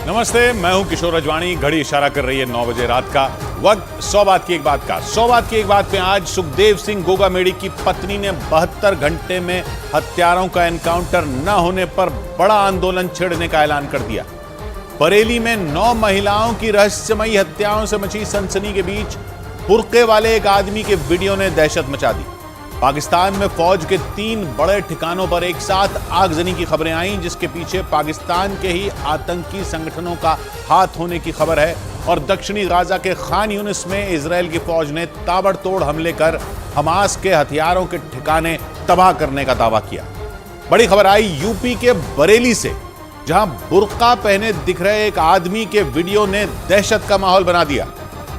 नमस्ते, मैं हूं किशोर रजवाणी। घड़ी इशारा कर रही है 9 बजे रात का वक्त। 100 बात की एक बात का 100 बात की एक बात में आज सुखदेव सिंह गोगामेड़ी की पत्नी ने 72 घंटे में हत्यारों का एनकाउंटर न होने पर बड़ा आंदोलन छेड़ने का ऐलान कर दिया। बरेली में 9 महिलाओं की रहस्यमयी हत्याओं से मची सनसनी के बीच बुर्के वाले एक आदमी के वीडियो ने दहशत मचा दी। पाकिस्तान में फौज के 3 बड़े ठिकानों पर एक साथ आगजनी की खबरें आईं, जिसके पीछे पाकिस्तान के ही आतंकी संगठनों का हाथ होने की खबर है। और दक्षिणी गाजा के खान यूनिस में इजरायल की फौज ने ताबड़तोड़ हमले कर हमास के हथियारों के ठिकाने तबाह करने का दावा किया। बड़ी खबर आई यूपी के बरेली से, जहां बुर्का पहने दिख रहे एक आदमी के वीडियो ने दहशत का माहौल बना दिया,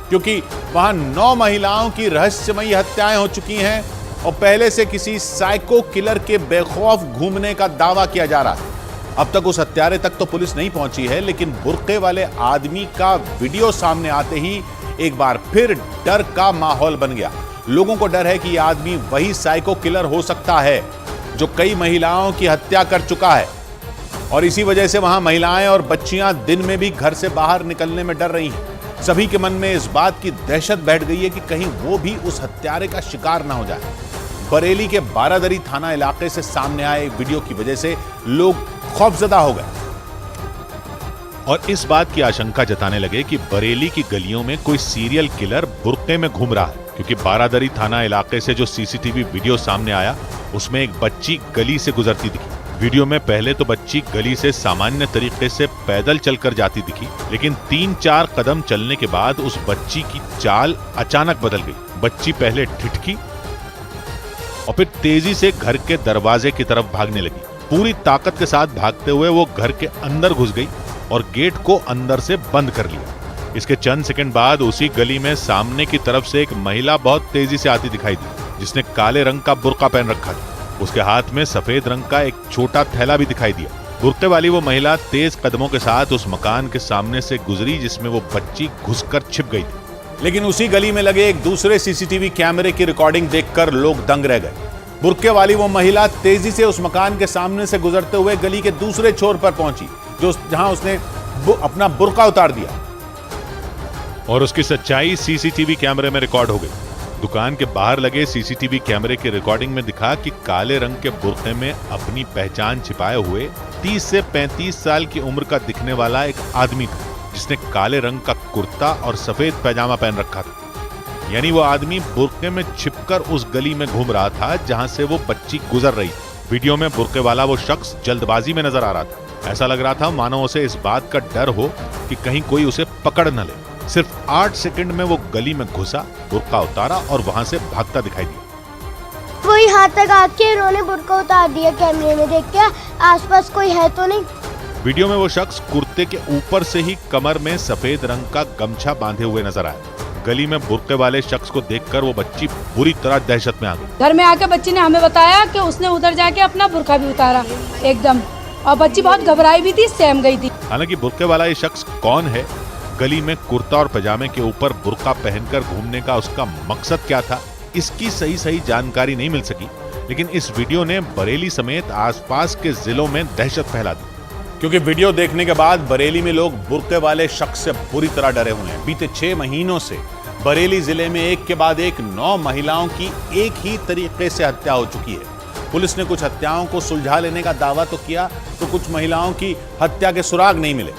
क्योंकि वहां 9 महिलाओं की रहस्यमयी हत्याएं हो चुकी हैं और पहले से किसी साइको किलर के बेखौफ घूमने का दावा किया जा रहा है। अब तक उस हत्यारे तक तो पुलिस नहीं पहुंची है, लेकिन बुर्के वाले आदमी का वीडियो सामने आते ही एक बार फिर डर का माहौल बन गया। लोगों को डर है कि यह आदमी वही साइको किलर हो सकता है जो कई महिलाओं की हत्या कर चुका है, और इसी वजह से वहां महिलाएं और बच्चियां दिन में भी घर से बाहर निकलने में डर रही हैं। सभी के मन में इस बात की दहशत बैठ गई है कि कहीं वो भी उस हत्यारे का शिकार ना हो जाए। बरेली के बारादरी थाना इलाके से सामने आए वीडियो की वजह से लोग खौफजदा हो गए और इस बात की आशंका जताने लगे कि बरेली की गलियों में कोई सीरियल किलर बुर्के में घूम रहा है, क्योंकि बारादरी थाना इलाके से जो सीसीटीवी वीडियो सामने आया उसमें एक बच्ची गली से गुजरती दिखी। वीडियो में पहले तो बच्ची गली से सामान्य तरीके से पैदल चलकर जाती दिखी, लेकिन 3-4 कदम चलने के बाद उस बच्ची की चाल अचानक बदल गई। बच्ची पहले ठिठकी और फिर तेजी से घर के दरवाजे की तरफ भागने लगी। पूरी ताकत के साथ भागते हुए वो घर के अंदर घुस गई और गेट को अंदर से बंद कर लिया। इसके चंद सेकंड बाद उसी गली में सामने की तरफ से एक महिला बहुत तेजी से आती दिखाई दी, जिसने काले रंग का बुर्का पहन रखा था। उसके हाथ में सफेद रंग का एक छोटा थैला भी दिखाई दिया। बुर्के वाली वो महिला तेज कदमों के साथ उस मकान के सामने से गुजरी जिसमें वो बच्ची घुसकर छिप गई थी। लेकिन उसी गली में लगे एक दूसरे सीसीटीवी कैमरे की रिकॉर्डिंग देखकर लोग दंग रह गए। बुर्के वाली वो महिला तेजी से उस मकान के सामने से गुजरते हुए गली के दूसरे छोर पर पहुंची, जहां उसने अपना बुर्का उतार दिया, और उसकी सच्चाई सीसीटीवी कैमरे में रिकॉर्ड हो गई। दुकान के बाहर लगे सीसीटीवी कैमरे की रिकॉर्डिंग में दिखा कि काले रंग के बुर्के में अपनी पहचान छिपाए हुए 30 से 35 साल की उम्र का दिखने वाला एक आदमी था, जिसने काले रंग का कुर्ता और सफेद पैजामा पहन रखा था। यानी वो आदमी बुर्के में छिपकर उस गली में घूम रहा था जहां से वो बच्ची गुजर रही थी। वीडियो में बुर्के वाला वो शख्स जल्दबाजी में नजर आ रहा था। ऐसा लग रहा था मानो उसे इस बात का डर हो कि कहीं कोई उसे पकड़ न ले। सिर्फ 8 सेकंड में वो गली में घुसा, बुर्का उतारा और वहां से भागता दिखाई दिया। वो यहाँ तक आके उन्होंने बुर्का उतार दिया। कैमरे में देख के आसपास कोई है तो नहीं। वीडियो में वो शख्स कुर्ते के ऊपर से ही कमर में सफेद रंग का गमछा बांधे हुए नजर आया। गली में बुर्के वाले शख्स को देखकर वो बच्ची बुरी तरह दहशत में आ गई। घर में आकर बच्ची ने हमें बताया कि उसने उधर जाके अपना बुर्का भी उतारा एकदम, और बच्ची बहुत घबराई भी थी, सहम गई थी। हालांकि बुर्के वाला ये शख्स कौन है, गली में कुर्ता और पजामे के ऊपर बुर्का पहनकर घूमने का उसका मकसद क्या था, इसकी सही जानकारी नहीं मिल सकी। लेकिन इस वीडियो ने बरेली समेत आसपास के जिलों में दहशत फैला दी, क्योंकि वीडियो देखने के बाद बरेली में लोग बुर्के वाले शख्स से बुरी तरह डरे हुए हैं। बीते 6 महीनों से बरेली जिले में एक के बाद एक 9 महिलाओं की एक ही तरीके से हत्या हो चुकी है। पुलिस ने कुछ हत्याओं को सुलझा लेने का दावा तो किया, तो कुछ महिलाओं की हत्या के सुराग नहीं मिले,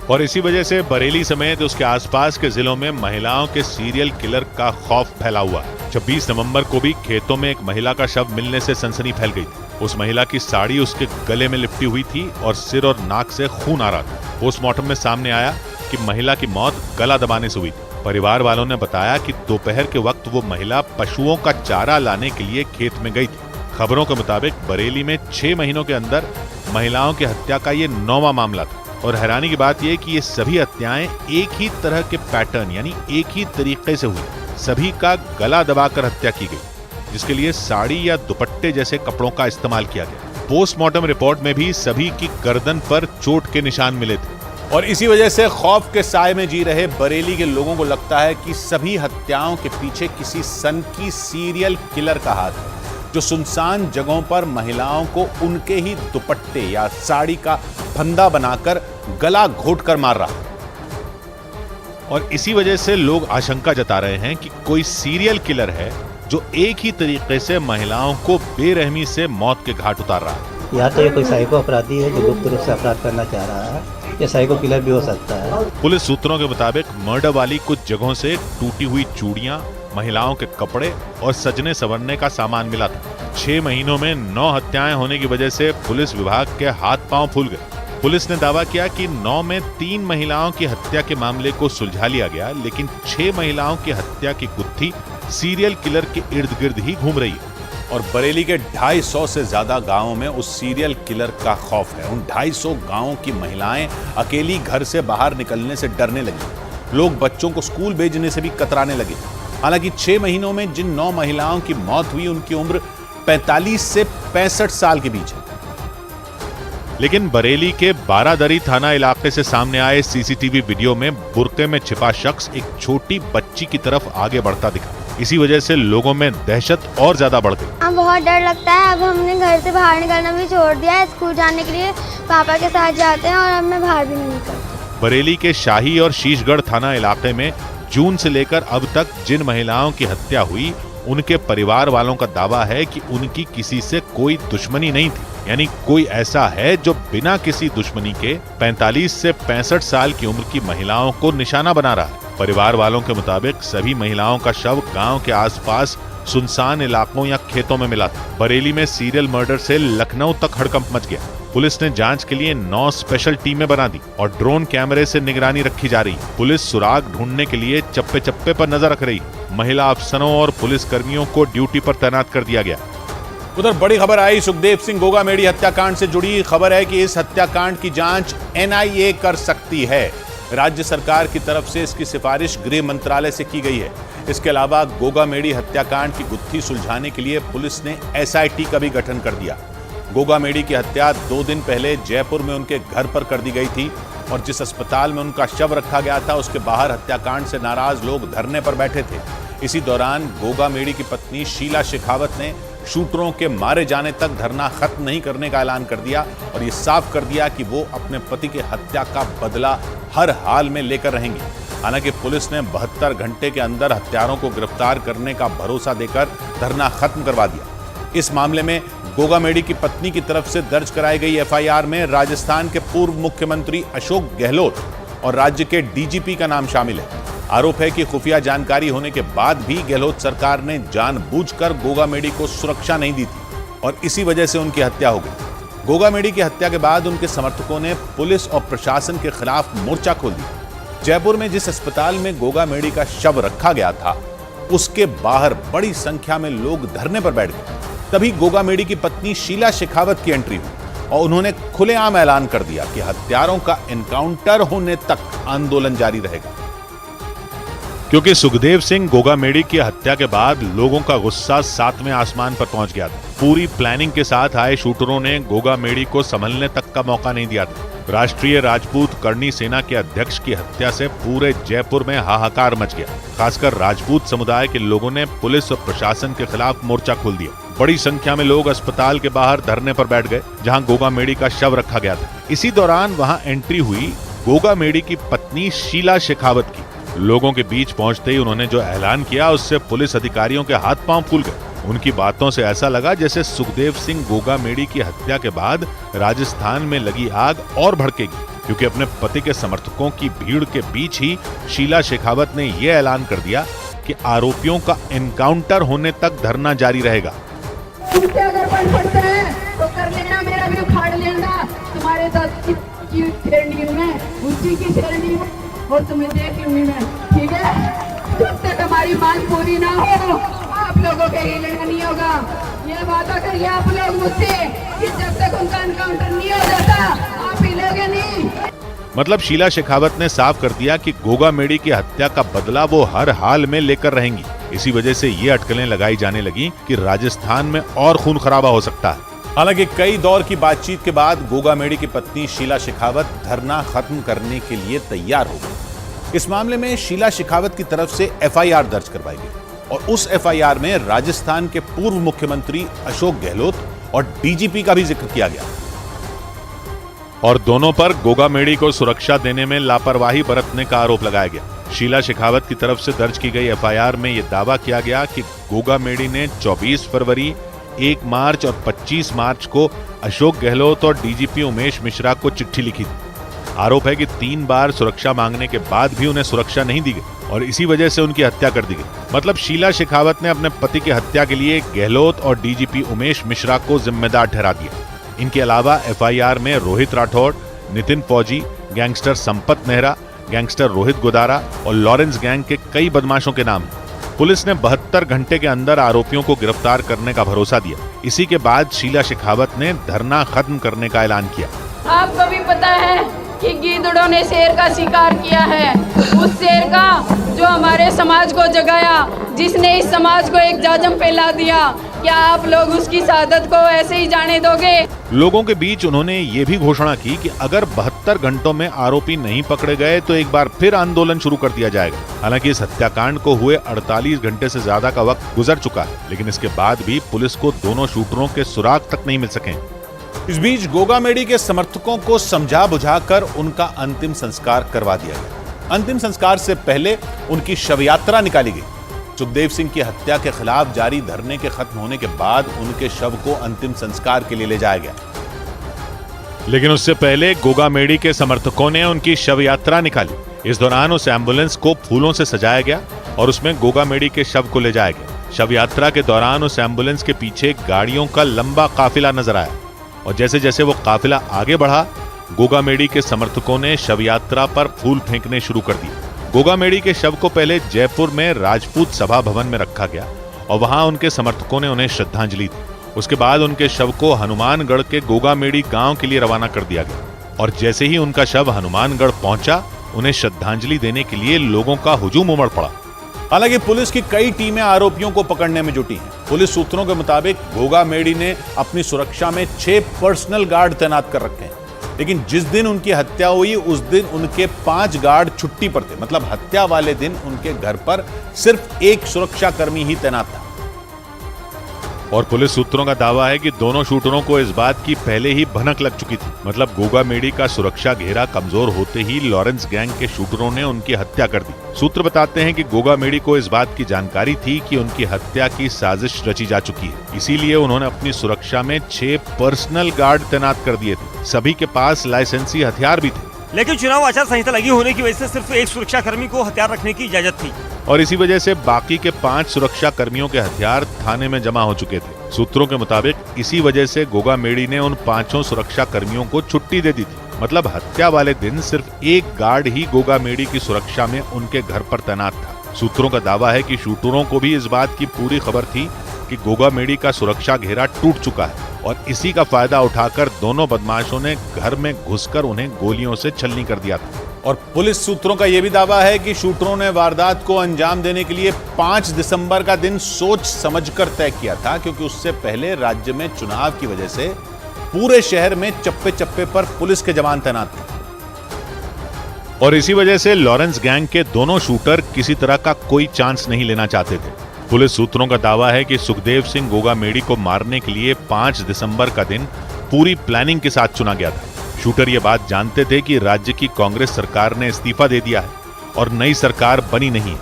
और इसी वजह से बरेली समेत उसके आसपास के जिलों में महिलाओं के सीरियल किलर का खौफ फैला हुआ है। 26 नवंबर को भी खेतों में एक महिला का शव मिलने से सनसनी फैल गई थी। उस महिला की साड़ी उसके गले में लिपटी हुई थी और सिर और नाक से खून आ रहा था। पोस्टमार्टम में सामने आया कि महिला की मौत गला दबाने से हुई थी। परिवार वालों ने बताया कि दोपहर के वक्त वो महिला पशुओं का चारा लाने के लिए खेत में गई थी। खबरों के मुताबिक बरेली में 6 महीनों के अंदर महिलाओं की हत्या का ये 9वां मामला था, और हैरानी की बात यह कि ये सभी हत्याएं एक ही तरह के पैटर्न यानी एक ही तरीके से हुई। सभी का गला दबाकर हत्या की गई, जिसके लिए साड़ी या दुपट्टे जैसे कपड़ों का इस्तेमाल किया गया। पोस्टमार्टम रिपोर्ट में भी सभी की गर्दन पर चोट के निशान मिले थे, और इसी वजह से खौफ के साए में जी रहे बरेली के लोगों को लगता है कि सभी हत्याओं के पीछे किसी सनकी सीरियल किलर का हाथ है, जो सुनसान जगहों पर महिलाओं को उनके ही दुपट्टे या साड़ी का फंदा बनाकर गला घोटकर मार रहा। और इसी वजह से लोग आशंका जता रहे हैं कि कोई सीरियल किलर है जो एक ही तरीके से महिलाओं को बेरहमी से मौत के घाट उतार रहा है। या तो ये कोई साइको अपराधी है जो गुप्त रूप से अपराध करना चाह रहा है, या साइको किलर भी हो सकता है। पुलिस सूत्रों के मुताबिक मर्डर वाली कुछ जगहों से टूटी हुई चूड़ियां, महिलाओं के कपड़े और सजने संवरने का सामान मिला था। 6 महीनों में 9 हत्याएं होने की वजह से पुलिस विभाग के हाथ पांव फूल गए। पुलिस ने दावा किया कि 9 में 3 महिलाओं की हत्या के मामले को सुलझा लिया गया, लेकिन 6 महिलाओं की हत्या की गुत्थी सीरियल किलर के इर्द गिर्द ही घूम रही है। और बरेली के 250 से ज्यादा गांवों में उस सीरियल किलर का खौफ है। उन 250 गांवों की महिलाएं अकेली घर से बाहर निकलने से डरने लगी। लोग बच्चों को स्कूल भेजने से भी कतराने लगे। हालांकि 6 महीनों में जिन 9 महिलाओं की मौत हुई उनकी उम्र 45 से 65 साल के बीच है। लेकिन बरेली के बारादरी थाना इलाके से सामने आए सीसीटीवी वीडियो में बुर्के में छिपा शख्स एक छोटी बच्ची की तरफ आगे बढ़ता दिखा। इसी वजह से लोगों में दहशत और ज्यादा बढ़ गई। अब बहुत डर लगता है। अब हमने घर से बाहर निकलना भी छोड़ दिया है। स्कूल जाने के लिए पापा के साथ जाते हैं और अब मैं बाहर भी नहीं निकलती। बरेली के शाही और शीशगढ़ थाना इलाके में जून से लेकर अब तक जिन महिलाओं की हत्या हुई, उनके परिवार वालों का दावा है कि उनकी किसी से कोई दुश्मनी नहीं थी। यानी कोई ऐसा है जो बिना किसी दुश्मनी के 45 से 65 साल की उम्र की महिलाओं को निशाना बना रहा है। परिवार वालों के मुताबिक सभी महिलाओं का शव गांव के आसपास सुनसान इलाकों या खेतों में मिला था। बरेली में सीरियल मर्डर से लखनऊ तक हड़कंप मच गया। पुलिस ने जांच के लिए 9 स्पेशल टीमें बना दी और ड्रोन कैमरे से निगरानी रखी जा रही है। पुलिस सुराग ढूंढने के लिए चप्पे चप्पे पर नजर रख रही है। महिला अफसरों और पुलिस कर्मियों को ड्यूटी पर तैनात कर दिया गया। उधर बड़ी खबर आई सुखदेव सिंह गोगामेड़ी हत्याकांड से जुड़ी खबर है कि इस हत्याकांड की जांच एनआईए कर सकती है। राज्य सरकार की तरफ से इसकी सिफारिश गृह मंत्रालय से की गई है। इसके अलावा गोगामेड़ी हत्याकांड की गुत्थी सुलझाने के लिए पुलिस ने एसआईटी का भी गठन कर दिया। गोगामेड़ी की हत्या 2 दिन पहले जयपुर में उनके घर पर कर दी गई थी और जिस अस्पताल में उनका शव रखा गया था उसके बाहर हत्याकांड से नाराज लोग धरने पर बैठे थे। इसी दौरान गोगामेड़ी की पत्नी शीला शेखावत ने शूटरों के मारे जाने तक धरना खत्म नहीं करने का ऐलान कर दिया और ये साफ कर दिया कि वो अपने पति के हत्या का बदला हर हाल में लेकर रहेंगी। हालांकि पुलिस ने 72 घंटे के अंदर हत्यारों को गिरफ्तार करने का भरोसा देकर धरना खत्म करवा दिया। इस मामले में गोगामेड़ी की पत्नी की तरफ से दर्ज कराई गई एफआईआर में राजस्थान के पूर्व मुख्यमंत्री अशोक गहलोत और राज्य के डीजीपी का नाम शामिल है। आरोप है कि खुफिया जानकारी होने के बाद भी गहलोत सरकार ने जानबूझकर गोगामेड़ी को सुरक्षा नहीं दी थी और इसी वजह से उनकी हत्या हो गई। गोगामेड़ी की हत्या के बाद उनके समर्थकों ने पुलिस और प्रशासन के खिलाफ मोर्चा खोल दिया। जयपुर में जिस अस्पताल में गोगामेड़ी का शव रखा गया था उसके बाहर बड़ी संख्या में लोग धरने पर बैठ गए। तभी गोगामेड़ी की पत्नी शीला शेखावत की एंट्री हुई और उन्होंने खुलेआम ऐलान कर दिया कि हत्यारों का एनकाउंटर होने तक आंदोलन जारी रहेगा। क्योंकि सुखदेव सिंह गोगामेड़ी की हत्या के बाद लोगों का गुस्सा 7वें आसमान पर पहुंच गया था। पूरी प्लानिंग के साथ आए शूटरों ने गोगामेड़ी को संभलने तक का मौका नहीं दिया था। राष्ट्रीय राजपूत करनी सेना के अध्यक्ष की हत्या से पूरे जयपुर में हाहाकार मच गया। खासकर राजपूत समुदाय के लोगों ने पुलिस और प्रशासन के खिलाफ मोर्चा खोल दिया। बड़ी संख्या में लोग अस्पताल के बाहर धरने पर बैठ गए जहां गोगामेड़ी का शव रखा गया था। इसी दौरान वहां एंट्री हुई गोगामेड़ी की पत्नी शीला शेखावत की। लोगों के बीच पहुंचते ही उन्होंने जो ऐलान किया उससे पुलिस अधिकारियों के हाथ पांव फूल गए। उनकी बातों से ऐसा लगा जैसे सुखदेव सिंह गोगामेड़ी की हत्या के बाद राजस्थान में लगी आग और भड़केगी, क्योंकि अपने पति के समर्थकों की भीड़ के बीच ही शीला शेखावत ने यह ऐलान कर दिया कि आरोपियों का एनकाउंटर होने तक धरना जारी रहेगा। तुमसे अगर बन पड़ता है तो कर लेना, मेरा भी उखाड़ लेना। तुम्हारे साथ की श्रेणी में उसी की श्रेणी में और तुम्हें देख लूंगी मैं, ठीक है? जब तक हमारी मांग पूरी ना हो आप लोगों के हिलना नहीं होगा। ये वादा करिए आप लोग मुझसे कि जब तक उनका एनकाउंटर नहीं हो जाता आप हिलोगे नहीं। मतलब शीला शेखावत ने साफ कर दिया कि गोगामेड़ी की हत्या का बदला वो हर हाल में लेकर रहेंगी। इसी वजह से ये अटकलें लगाई जाने लगी कि राजस्थान में और खून खराबा हो सकता है। हालांकि कई दौर की बातचीत के बाद गोगामेड़ी की पत्नी शीला शेखावत धरना खत्म करने के लिए तैयार हो गई। इस मामले में शीला शेखावत की तरफ से एफआईआर दर्ज करवाई गई और उस एफआईआर में राजस्थान के पूर्व मुख्यमंत्री अशोक गहलोत और डीजीपी का भी जिक्र किया गया। और दोनों पर गोगा मेडी को सुरक्षा देने में लापरवाही बरतने का आरोप लगाया गया। शीला शेखावत की तरफ से दर्ज की गई एफआईआर में यह दावा किया गया कि गोगा मेडी ने 24 फरवरी, 1 मार्च और 25 मार्च को अशोक गहलोत और डीजीपी उमेश मिश्रा को चिट्ठी लिखी थी। आरोप है कि 3 बार सुरक्षा मांगने के बाद भी उन्हें सुरक्षा नहीं दी गई और इसी वजह से उनकी हत्या कर दी गई। मतलब शीला शेखावत ने अपने पति की हत्या के लिए गहलोत और डीजीपी उमेश मिश्रा को जिम्मेदार ठहरा दिया। इनके अलावा एफआईआर में रोहित राठौड़, नितिन फौजी, गैंगस्टर संपत नेहरा, गैंगस्टर रोहित गोदारा और लॉरेंस गैंग के कई बदमाशों के नाम हैं। पुलिस ने 72 घंटे के अंदर आरोपियों को गिरफ्तार करने का भरोसा दिया। इसी के बाद शीला शेखावत ने धरना खत्म करने का ऐलान किया। आपको भी पता है कि गीदड़ों ने शेर का शिकार किया है, उस शेर का जो हमारे समाज को जगाया, जिसने इस समाज को एक जाजम फैला दिया। क्या आप लोग उसकी शहादत को ऐसे ही जाने दोगे? लोगों के बीच उन्होंने ये भी घोषणा की कि अगर 72 घंटों में आरोपी नहीं पकड़े गए तो एक बार फिर आंदोलन शुरू कर दिया जाएगा। हालांकि इस हत्याकांड को हुए 48 घंटे से ज्यादा का वक्त गुजर चुका है, लेकिन इसके बाद भी पुलिस को दोनों शूटरों के सुराग तक नहीं मिल सके। इस बीच गोगा मेडी के समर्थकों को समझा बुझाकर उनका अंतिम संस्कार करवा दिया गया। अंतिम संस्कार से पहले उनकी शव यात्रा निकाली गई। सुखदेव सिंह की हत्या के खिलाफ जारी धरने के खत्म होने के बाद उनके शव को अंतिम संस्कार के लिए ले जाया गया। लेकिन उससे पहले गोगा मेडी के समर्थकों ने उनकी शव यात्रा निकाली। इस दौरान उस एम्बुलेंस को फूलों से सजाया गया और उसमें गोगा मेडी के शव को ले जाया गया। शव यात्रा के दौरान उस एम्बुलेंस के पीछे गाड़ियों का लंबा काफिला नजर आया और जैसे जैसे वो काफिला आगे बढ़ा, गोगा मेडी के समर्थकों ने शव यात्रा पर फूल फेंकने शुरू कर दिए। गोगा मेडी के शव को पहले जयपुर में राजपूत सभा भवन में रखा गया और वहां उनके समर्थकों ने उन्हें श्रद्धांजलि दी। उसके बाद उनके शव को हनुमानगढ़ के गोगा मेडी गांव के लिए रवाना कर दिया गया और जैसे ही उनका शव हनुमानगढ़ पहुंचा, उन्हें श्रद्धांजलि देने के लिए लोगों का हुजूम उमड़ पड़ा। हालांकि पुलिस की कई टीमें आरोपियों को पकड़ने में जुटी हैं। पुलिस सूत्रों के मुताबिक गोगा मेडी ने अपनी सुरक्षा में 6 पर्सनल गार्ड तैनात कर रखे हैं, लेकिन जिस दिन उनकी हत्या हुई उस दिन उनके 5 गार्ड छुट्टी पर थे। मतलब हत्या वाले दिन उनके घर पर सिर्फ एक सुरक्षाकर्मी ही तैनात था। और पुलिस सूत्रों का दावा है कि दोनों शूटरों को इस बात की पहले ही भनक लग चुकी थी। मतलब गोगा मेडी का सुरक्षा घेरा कमजोर होते ही लॉरेंस गैंग के शूटरों ने उनकी हत्या कर दी। सूत्र बताते हैं कि गोगा मेडी को इस बात की जानकारी थी कि उनकी हत्या की साजिश रची जा चुकी है, इसीलिए उन्होंने अपनी सुरक्षा में 6 पर्सनल गार्ड तैनात कर दिए थे। सभी के पास लाइसेंसी हथियार भी थे, लेकिन चुनाव आचार संहिता लगी होने की वजह से सिर्फ एक सुरक्षाकर्मी को हथियार रखने की इजाजत थी और इसी वजह से बाकी के 5 सुरक्षा कर्मियों के हथियार थाने में जमा हो चुके थे। सूत्रों के मुताबिक इसी वजह से गोगा मेडी ने उन 5 सुरक्षा कर्मियों को छुट्टी दे दी थी। मतलब हत्या वाले दिन सिर्फ एक गार्ड ही गोगा मेडी की सुरक्षा में उनके घर पर तैनात था। सूत्रों का दावा है कि शूटरों को भी इस बात की पूरी खबर थी कि गोगा मेडी का सुरक्षा घेरा टूट चुका है और इसी का फायदा उठाकर दोनों बदमाशों ने घर में घुसकर उन्हें गोलियों से छलनी कर दिया था। और पुलिस सूत्रों का यह भी दावा है कि शूटरों ने वारदात को अंजाम देने के लिए 5 दिसंबर का दिन सोच समझकर तय किया था, क्योंकि उससे पहले राज्य में चुनाव की वजह से पूरे शहर में चप्पे चप्पे पर पुलिस के जवान तैनात थे और इसी वजह से लॉरेंस गैंग के दोनों शूटर किसी तरह का कोई चांस नहीं लेना चाहते थे। पुलिस सूत्रों का दावा है कि सुखदेव सिंह गोगा मेडी को मारने के लिए 5 दिसंबर का दिन पूरी प्लानिंग के साथ चुना गया था। शूटर ये बात जानते थे कि राज्य की कांग्रेस सरकार ने इस्तीफा दे दिया है और नई सरकार बनी नहीं है।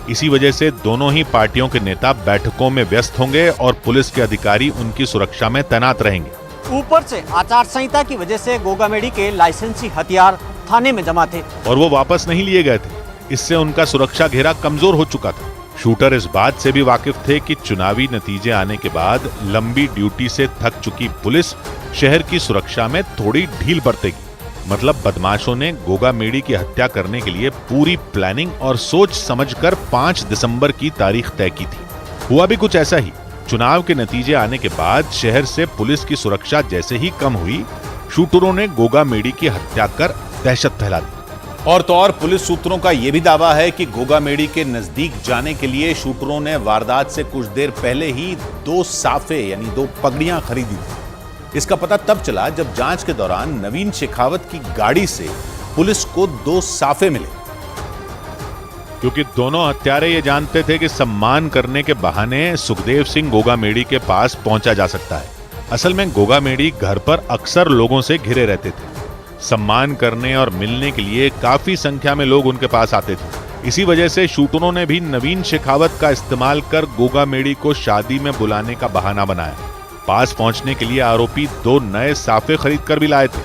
इसी वजह से दोनों ही पार्टियों के नेता बैठकों में व्यस्त होंगे और पुलिस के अधिकारी उनकी सुरक्षा में तैनात रहेंगे। ऊपर से आचार संहिता की वजह से गोगा मेडी के लाइसेंसी हथियार थाने में जमा थे और वो वापस नहीं लिए गए थे। इससे उनका सुरक्षा घेरा कमजोर हो चुका था। शूटर इस बात से भी वाकिफ थे कि चुनावी नतीजे आने के बाद लंबी ड्यूटी से थक चुकी पुलिस शहर की सुरक्षा में थोड़ी ढील बरतेगी। मतलब बदमाशों ने गोगा मेडी की हत्या करने के लिए पूरी प्लानिंग और सोच समझकर 5 दिसंबर की तारीख तय की थी। हुआ भी कुछ ऐसा ही। चुनाव के नतीजे आने के बाद शहर से पुलिस की सुरक्षा जैसे ही कम हुई, शूटरों ने गोगा मेडी की हत्या कर दहशत फैला दी। और तो और पुलिस सूत्रों का यह भी दावा है कि गोगा मेडी के नजदीक जाने के लिए शूटरों ने वारदात से कुछ देर पहले ही 2 साफे यानी 2 पगड़ियां खरीदी थी। इसका पता तब चला जब जांच के दौरान नवीन शेखावत की गाड़ी से पुलिस को 2 साफे मिले, क्योंकि दोनों हत्यारे ये जानते थे कि सम्मान करने के बहाने सुखदेव सिंह गोगा मेडी के पास पहुंचा जा सकता है। असल में गोगा मेडी घर पर अक्सर लोगों से घिरे रहते थे। सम्मान करने और मिलने के लिए काफी संख्या में लोग उनके पास आते थे। इसी वजह से शूटरों ने भी नवीन शेखावत का इस्तेमाल कर गोगा मेडी को शादी में बुलाने का बहाना बनाया। पास पहुंचने के लिए आरोपी 2 नए साफे खरीद कर भी लाए थे,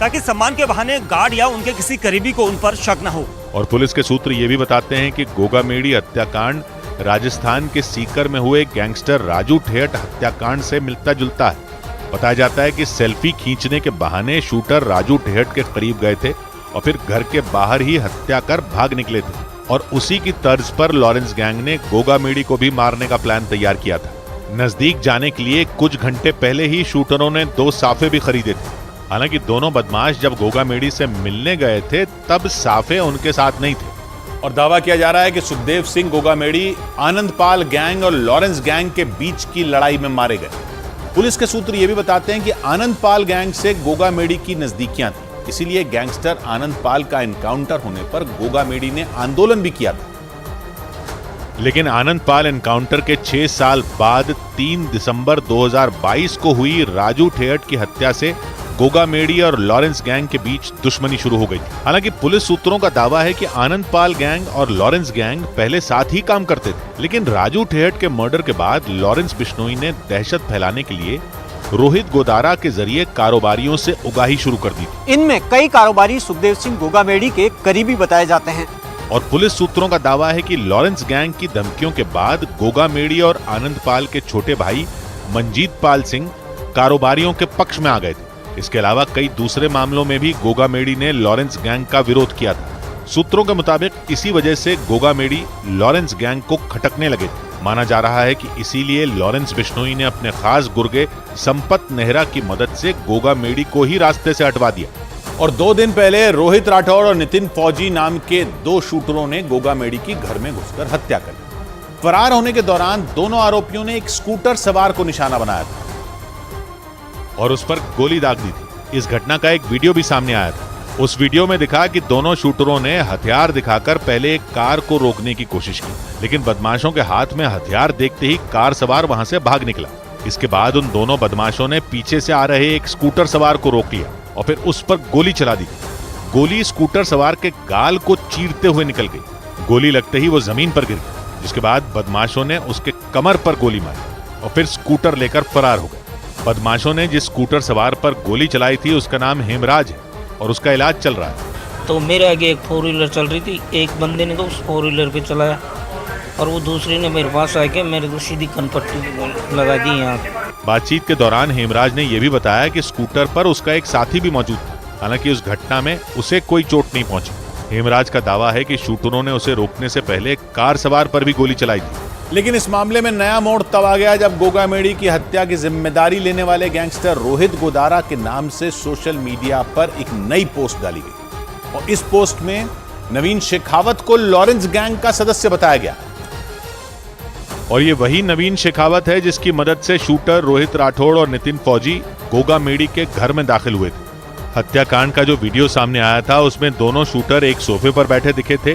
ताकि सम्मान के बहाने गार्ड या उनके किसी करीबी को उन पर शक न हो। और पुलिस के सूत्र ये भी बताते हैं कि गोगा मेडी हत्याकांड राजस्थान के सीकर में हुए गैंगस्टर राजू ठेठ हत्याकांड से मिलता जुलता है। बताया जाता है कि सेल्फी खींचने के बहाने शूटर राजू ठेठ के करीब गए थे और फिर घर के बाहर ही हत्या कर भाग निकले थे, और उसी की तर्ज पर लॉरेंस गैंग ने गोगा मेडी को भी मारने का प्लान तैयार किया था। नजदीक जाने के लिए कुछ घंटे पहले ही शूटरों ने 2 साफे भी खरीदे थे। हालांकि दोनों बदमाश जब गोगा मेडी से मिलने गए थे तब साफे उनके साथ नहीं थे। और दावा किया जा रहा है कि सुखदेव सिंह गोगा मेडी आनंदपाल गैंग और लॉरेंस गैंग के बीच की लड़ाई में मारे गए। पुलिस के सूत्र यह भी बताते हैं कि आनंदपाल गैंग से गोगा मेडी की नजदीकियां थी, इसीलिए गैंगस्टर आनंदपाल का एनकाउंटर होने पर गोगा मेडी ने आंदोलन भी किया था। लेकिन आनंदपाल एनकाउंटर के 6 साल बाद 3 दिसंबर 2022 को हुई राजू ठेठ की हत्या से गोगा मेडी और लॉरेंस गैंग के बीच दुश्मनी शुरू हो गई थी। हालांकि पुलिस सूत्रों का दावा है कि आनंदपाल गैंग और लॉरेंस गैंग पहले साथ ही काम करते थे, लेकिन राजू ठेठ के मर्डर के बाद लॉरेंस बिश्नोई ने दहशत फैलाने के लिए रोहित गोदारा के जरिए कारोबारियों से उगाही शुरू कर दी थी। इनमें कई कारोबारी सुखदेव सिंह गोगा मेडी के करीबी बताए जाते हैं। और पुलिस सूत्रों का दावा है कि लॉरेंस गैंग की धमकियों के बाद गोगा मेडी और आनंदपाल के छोटे भाई मंजीत पाल सिंह कारोबारियों के पक्ष में आ गए थे। इसके अलावा कई दूसरे मामलों में भी गोगा मेडी ने लॉरेंस गैंग का विरोध किया था। सूत्रों के मुताबिक इसी वजह से गोगा मेडी लॉरेंस गैंग को खटकने लगे थे। माना जा रहा है कि इसीलिए लॉरेंस बिश्नोई ने अपने खास गुर्गे संपत नेहरा की मदद से गोगा मेडी को ही रास्ते से हटवा दिया। और 2 दिन पहले रोहित राठौड़ और नितिन फौजी नाम के 2 शूटरों ने गोगा मेडी की घर में घुसकर हत्या कर ली। फरार होने के दौरान दोनों आरोपियों ने एक स्कूटर सवार को निशाना बनाया था और उस पर गोली दाग दी थी। इस घटना का एक वीडियो भी सामने आया था। उस वीडियो में दिखा कि दोनों शूटरों ने हथियार दिखाकर पहले एक कार को रोकने की कोशिश की, लेकिन बदमाशों के हाथ में हथियार देखते ही कार सवार वहां से भाग निकला। इसके बाद उन दोनों बदमाशों ने पीछे से आ रहे एक स्कूटर सवार को रोक लिया और फिर उस पर गोली चला दी। गोली स्कूटर सवार के गाल को चीरते हुए निकल गई। गोली लगते ही वो जमीन पर गिर गया, जिसके बाद बदमाशों ने उसके कमर पर गोली मारी और फिर स्कूटर लेकर फरार हो गए। बदमाशों ने जिस स्कूटर सवार पर गोली चलाई थी उसका नाम हेमराज है और उसका इलाज चल रहा है। तो मेरे आगे एक 4 व्हीलर चल रही थी, एक बंदे ने तो उस 4 व्हीलर पे चलाया और वो दूसरे ने मेरे पास आके मेरे को सीधी कनपट्टी लगा दी यहाँ। बातचीत के दौरान हेमराज ने यह भी बताया कि स्कूटर पर उसका एक साथी भी मौजूद था। हालांकि उस घटना में उसे कोई चोट नहीं पहुंची। हेमराज का दावा है कि शूटरों ने उसे रोकने से पहले कार सवार पर भी गोली चलाई थी। लेकिन इस मामले में नया मोड़ तब आ गया जब गोगा मेडी की हत्या की जिम्मेदारी लेने वाले गैंगस्टर रोहित गोदारा के नाम से सोशल मीडिया पर एक नई पोस्ट डाली गई और इस पोस्ट में नवीन शेखावत को लॉरेंस गैंग का सदस्य बताया गया। और ये वही नवीन शेखावत है जिसकी मदद से शूटर रोहित राठौड़ और नितिन फौजी गोगा मेडी के घर में दाखिल हुए थे। हत्याकांड का जो वीडियो सामने आया था उसमें दोनों शूटर एक सोफे पर बैठे दिखे थे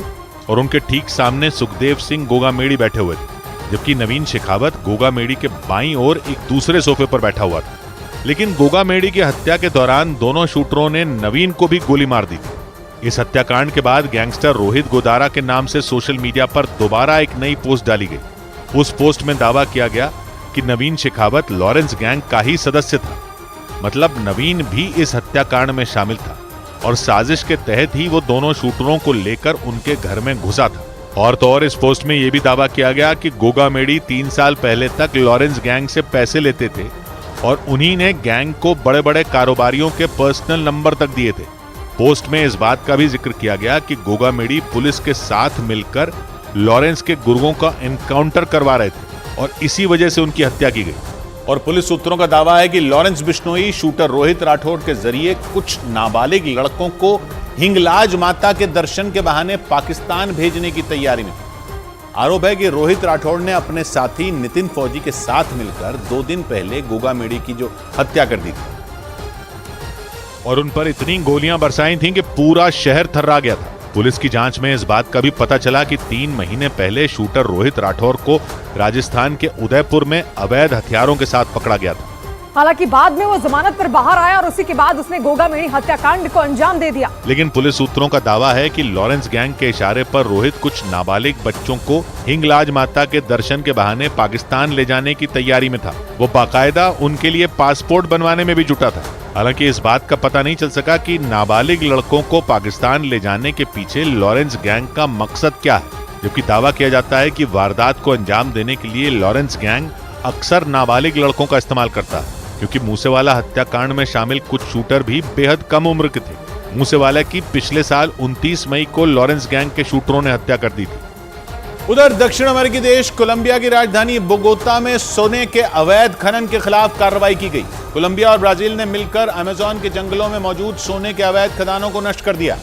और उनके ठीक सामने सुखदेव सिंह गोगा मेडी बैठे हुए थे, जबकि नवीन शेखावत गोगा मेडी के बाईं ओर एक दूसरे सोफे पर बैठा हुआ था। लेकिन गोगा मेडी की हत्या के दौरान दोनों शूटरों ने नवीन को भी गोली मार दी थी। इस हत्याकांड के बाद गैंगस्टर रोहित गोदारा के नाम से सोशल मीडिया पर दोबारा एक नई पोस्ट डाली गई। उस पोस्ट में दावा किया गया कि नवीन शेखावत लॉरेंस गैंग का ही सदस्य था, मतलब नवीन भी इस हत्याकांड में शामिल था और साजिश के तहत ही वो दोनों शूटरों को लेकर उनके घर में घुसा था। और तो और इस पोस्ट में यह भी दावा किया गया कि गोगा मेडी 3 साल पहले तक लॉरेंस गैंग से पैसे लेते थे और उन्हीं ने गैंग को बड़े बड़े कारोबारियों के पर्सनल नंबर तक दिए थे। पोस्ट में इस बात का भी जिक्र किया गया कि गोगा मेडी पुलिस के साथ मिलकर लॉरेंस के गुर्गों का एनकाउंटर करवा रहे थे और इसी वजह से उनकी हत्या की गई। और पुलिस सूत्रों का दावा है कि लॉरेंस बिश्नोई शूटर रोहित राठौड़ के जरिए कुछ नाबालिग लड़कों को हिंगलाज माता के दर्शन के बहाने पाकिस्तान भेजने की तैयारी में था। आरोप है कि रोहित राठौड़ ने अपने साथी नितिन फौजी के साथ मिलकर 2 दिन पहले गोगा मेडी की जो हत्या कर दी थी और उन पर इतनी गोलियां बरसाई थीं कि पूरा शहर थर्रा गया था। पुलिस की जांच में इस बात का भी पता चला कि 3 महीने पहले शूटर रोहित राठौर को राजस्थान के उदयपुर में अवैध हथियारों के साथ पकड़ा गया था। हालांकि बाद में वो जमानत पर बाहर आया और उसी के बाद उसने गोगामेड़ी हत्याकांड को अंजाम दे दिया। लेकिन पुलिस सूत्रों का दावा है कि लॉरेंस गैंग के इशारे पर रोहित कुछ नाबालिग बच्चों को हिंगलाज माता के दर्शन के बहाने पाकिस्तान ले जाने की तैयारी में था। वो बाकायदा उनके लिए पासपोर्ट बनवाने में भी जुटा था। हालांकि इस बात का पता नहीं चल सका कि नाबालिग लड़कों को पाकिस्तान ले जाने के पीछे लॉरेंस गैंग का मकसद क्या है, जबकि दावा किया जाता है कि वारदात को अंजाम देने के लिए लॉरेंस गैंग अक्सर नाबालिग लड़कों का इस्तेमाल करता है, क्योंकि मूसेवाला हत्याकांड में शामिल कुछ शूटर भी बेहद कम उम्र के थे। मूसेवाला की पिछले साल 29 मई को लॉरेंस गैंग के शूटरों ने हत्या कर दी थी। उधर दक्षिण अमेरिकी देश कोलंबिया की राजधानी बोगोता में सोने के अवैध खनन के खिलाफ कार्रवाई की गई। कोलंबिया और ब्राजील ने मिलकर अमेज़न के जंगलों में मौजूद सोने के अवैध खदानों को नष्ट कर दिया।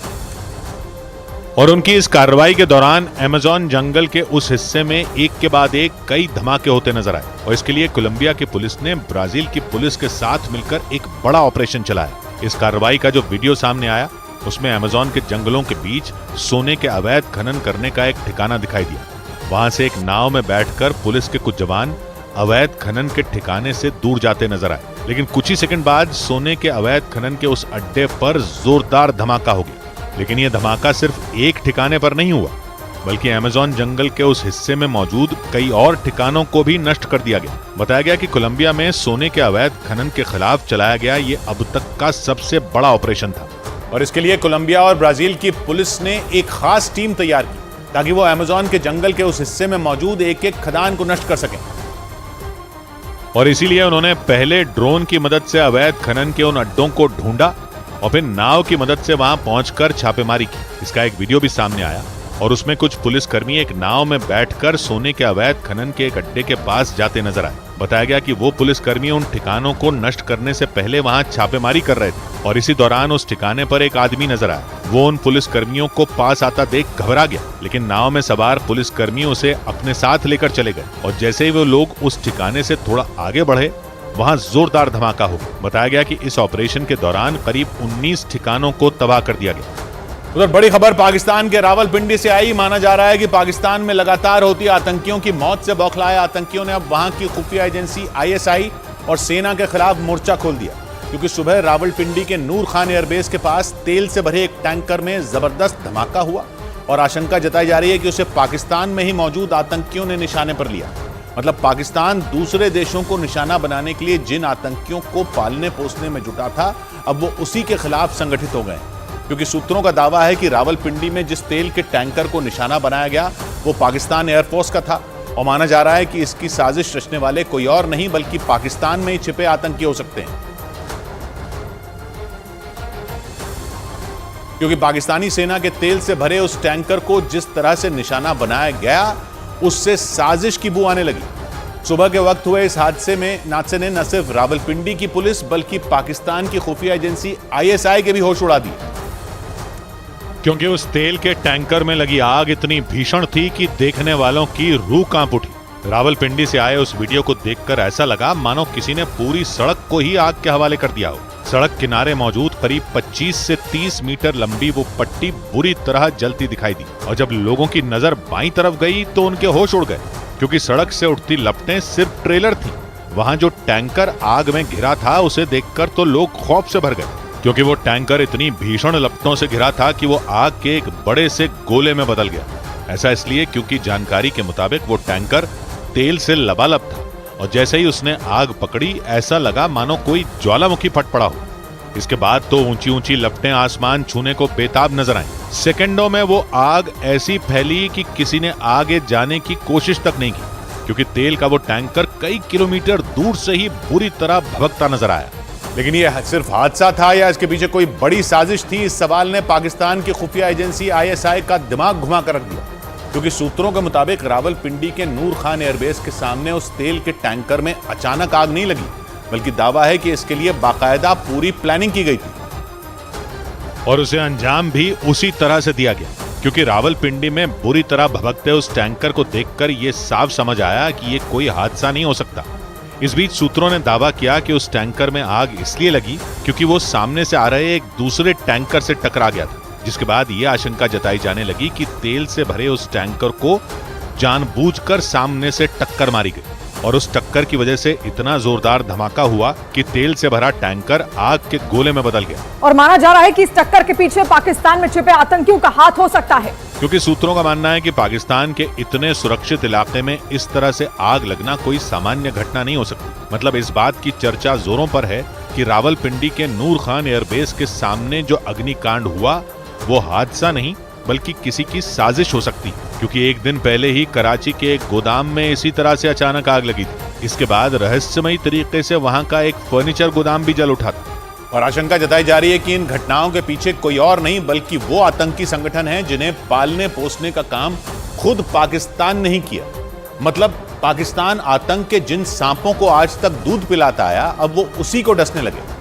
और उनकी इस कार्रवाई के दौरान अमेज़न जंगल के उस हिस्से में एक के बाद एक कई धमाके होते नजर आए और इसके लिए कोलंबिया की पुलिस ने ब्राजील की पुलिस के साथ मिलकर एक बड़ा ऑपरेशन चलाया। इस कार्रवाई का जो वीडियो सामने आया उसमें अमेज़न के जंगलों के बीच सोने के अवैध खनन करने का एक ठिकाना दिखाई दिया। वहां से एक नाव में बैठकर पुलिस के कुछ जवान अवैध खनन के ठिकाने से दूर जाते नजर आए, लेकिन कुछ ही सेकंड बाद सोने के अवैध खनन के उस अड्डे पर जोरदार धमाका हो गया। लेकिन यह धमाका सिर्फ एक ठिकाने पर नहीं हुआ, बल्कि अमेज़न जंगल के उस हिस्से में मौजूद कई और ठिकानों को भी नष्ट कर दिया गया। बताया गया कि कोलंबिया में सोने के अवैध खनन के खिलाफ चलाया गया ये अब तक का सबसे बड़ा ऑपरेशन था। और इसके लिए कोलंबिया और ब्राजील की पुलिस ने एक खास टीम तैयार की ताकि वो अमेज़न के जंगल के उस हिस्से में मौजूद एक एक खदान को नष्ट कर सकें। और इसीलिए उन्होंने पहले ड्रोन की मदद से अवैध खनन के उन अड्डों को ढूंढा और फिर नाव की मदद से वहां पहुंचकर छापेमारी की। इसका एक वीडियो भी सामने आया और उसमें कुछ पुलिसकर्मी एक नाव में बैठकर सोने के अवैध खनन के एक अड्डे के पास जाते नजर आए। बताया गया कि वो पुलिसकर्मी उन ठिकानों को नष्ट करने से पहले वहां छापेमारी कर रहे थे और इसी दौरान उस ठिकाने पर एक आदमी नजर आया। वो उन पुलिसकर्मियों को पास आता देख घबरा गया, लेकिन नाव में सवार पुलिसकर्मी उसे अपने साथ लेकर चले गए और जैसे ही वो लोग उस ठिकाने से थोड़ा आगे बढ़े वहां जोरदार धमाका हो। बताया गया कि इस ऑपरेशन के दौरान करीब 19 ठिकानों को तबाह कर दिया गया। उधर बड़ी खबर पाकिस्तान के रावलपिंडी से आई। माना जा रहा है कि पाकिस्तान में लगातार होती आतंकियों की मौत से बौखलाए आतंकियों ने अब वहां की खुफिया एजेंसी ISI और सेना के खिलाफ मोर्चा खोल दिया, क्योंकि सुबह रावलपिंडी के नूर खान एयरबेस के पास तेल से भरे एक टैंकर में जबरदस्त धमाका हुआ और आशंका जताई जा रही है कि उसे पाकिस्तान में ही मौजूद आतंकियों ने निशाने पर लिया। मतलब पाकिस्तान दूसरे देशों को निशाना बनाने के लिए जिन आतंकियों को पालने पोसने में जुटा था, अब वो उसी के खिलाफ संगठित हो गए, क्योंकि सूत्रों का दावा है कि रावलपिंडी में जिस तेल के टैंकर को निशाना बनाया गया वो पाकिस्तान एयरफोर्स का था और माना जा रहा है कि इसकी साजिश रचने वाले कोई और नहीं बल्कि पाकिस्तान में ही छिपे आतंकी हो सकते हैं, क्योंकि पाकिस्तानी सेना के तेल से भरे उस टैंकर को जिस तरह से निशाना बनाया गया उससे साजिश की बू आने लगी। सुबह के वक्त हुए इस हादसे में ने न सिर्फ रावलपिंडी की पुलिस बल्कि पाकिस्तान की खुफिया एजेंसी ISI के भी होश उड़ा दिए, क्योंकि उस तेल के टैंकर में लगी आग इतनी भीषण थी कि देखने वालों की रूह कांप उठी। रावलपिंडी से आए उस वीडियो को देखकर ऐसा लगा मानो किसी ने पूरी सड़क को ही आग के हवाले कर दिया हो। सड़क किनारे मौजूद करीब 25 से 30 मीटर लंबी वो पट्टी बुरी तरह जलती दिखाई दी और जब लोगों की नजर बाईं तरफ गई तो उनके होश उड़ गए, क्योंकि सड़क से उठती लपटें सिर्फ ट्रेलर थी। वहां जो टैंकर आग में घिरा था उसे देखकर तो लोग खौफ से भर गए, क्योंकि वो टैंकर इतनी भीषण लपटों से घिरा था कि वो आग के एक बड़े से गोले में बदल गया। ऐसा इसलिए क्योंकि जानकारी के मुताबिक वो टैंकर तेल से लबालब था और जैसे ही उसने आग पकड़ी ऐसा लगा मानो कोई ज्वालामुखी फट पड़ा हो। इसके बाद तो ऊंची ऊंची लपटें आसमान छूने को बेताब नजर आईं। सेकंडों में वो आग ऐसी फैली कि किसी ने आगे जाने की कोशिश तक नहीं की, क्योंकि तेल का वो टैंकर कई किलोमीटर दूर से ही बुरी तरह भभकता नजर आया। लेकिन ये सिर्फ हादसा था या इसके पीछे कोई बड़ी साजिश थी, इस सवाल ने पाकिस्तान की खुफिया एजेंसी ISI का दिमाग घुमा कर रख दिया, क्योंकि सूत्रों के मुताबिक रावलपिंडी के नूर खान एयरबेस के सामने उस तेल के टैंकर में अचानक आग नहीं लगी, बल्कि दावा है कि इसके लिए बाकायदा पूरी प्लानिंग की गई थी और उसे अंजाम भी उसी तरह से दिया गया, क्योंकि रावलपिंडी में बुरी तरह भभकते उस टैंकर को देखकर यह साफ समझ आया कि यह कोई हादसा नहीं हो सकता। इस बीच सूत्रों ने दावा किया कि उस टैंकर में आग इसलिए लगी क्योंकि वो सामने से आ रहे एक दूसरे टैंकर से टकरा गया था, जिसके बाद यह आशंका जताई जाने लगी कि तेल से भरे उस टैंकर को जानबूझकर सामने से टक्कर मारी गई। और उस टक्कर की वजह से इतना जोरदार धमाका हुआ कि तेल से भरा टैंकर आग के गोले में बदल गया। और माना जा रहा है कि इस टक्कर के पीछे पाकिस्तान में छिपे आतंकियों का हाथ हो सकता है, क्योंकि सूत्रों का मानना है कि पाकिस्तान के इतने सुरक्षित इलाके में इस तरह से आग लगना कोई सामान्य घटना नहीं हो सकती। मतलब इस बात की चर्चा जोरों पर है कि रावलपिंडी के नूर खान एयरबेस के सामने जो अग्निकांड हुआ वो हादसा नहीं बल्कि किसी की साजिश हो सकती, क्योंकि एक दिन पहले ही कराची के एक गोदाम में इसी तरह से अचानक आग लगी थी। इसके बाद रहस्यमयी तरीके से वहां का एक फर्नीचर गोदाम भी जल उठा था। और आशंका जताई जा रही है कि इन घटनाओं के पीछे कोई और नहीं बल्कि वो आतंकी संगठन है जिन्हें पालने पोसने का काम खुद पाकिस्तान नहीं किया। मतलब पाकिस्तान आतंक के जिन सांपों को आज तक दूध पिलाता आया, अब वो उसी को डसने लगे।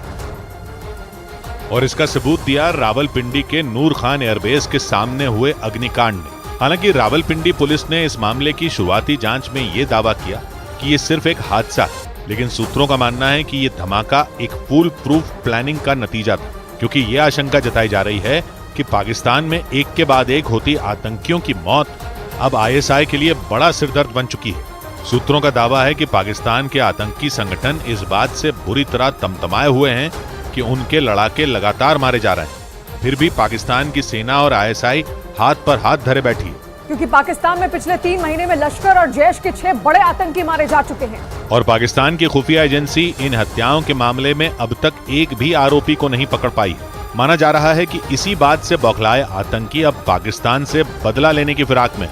और इसका सबूत दिया रावलपिंडी के नूर खान एयरबेस के सामने हुए अग्निकांड ने। हालांकि रावलपिंडी पुलिस ने इस मामले की शुरुआती जांच में यह दावा किया कि ये सिर्फ एक हादसा है, लेकिन सूत्रों का मानना है कि यह धमाका एक फुल प्रूफ प्लानिंग का नतीजा था, क्योंकि यह आशंका जताई जा रही है कि पाकिस्तान में एक के बाद एक होती आतंकियों की मौत अब आईएसआई के लिए बड़ा सिरदर्द बन चुकी है। सूत्रों का दावा है कि पाकिस्तान के आतंकी संगठन इस बात से बुरी तरह तमतमाए हुए हैं कि उनके लड़ाके लगातार मारे जा रहे हैं, फिर भी पाकिस्तान की सेना और आईएसआई हाथ पर हाथ धरे बैठी है, क्योंकि पाकिस्तान में पिछले 3 महीने में लश्कर और जैश के 6 बड़े आतंकी मारे जा चुके हैं। और पाकिस्तान की खुफिया एजेंसी इन हत्याओं के मामले में अब तक एक भी आरोपी को नहीं पकड़ पाई है। माना जा रहा है कि इसी बात से बौखलाए आतंकी अब पाकिस्तान से बदला लेने की फिराक में,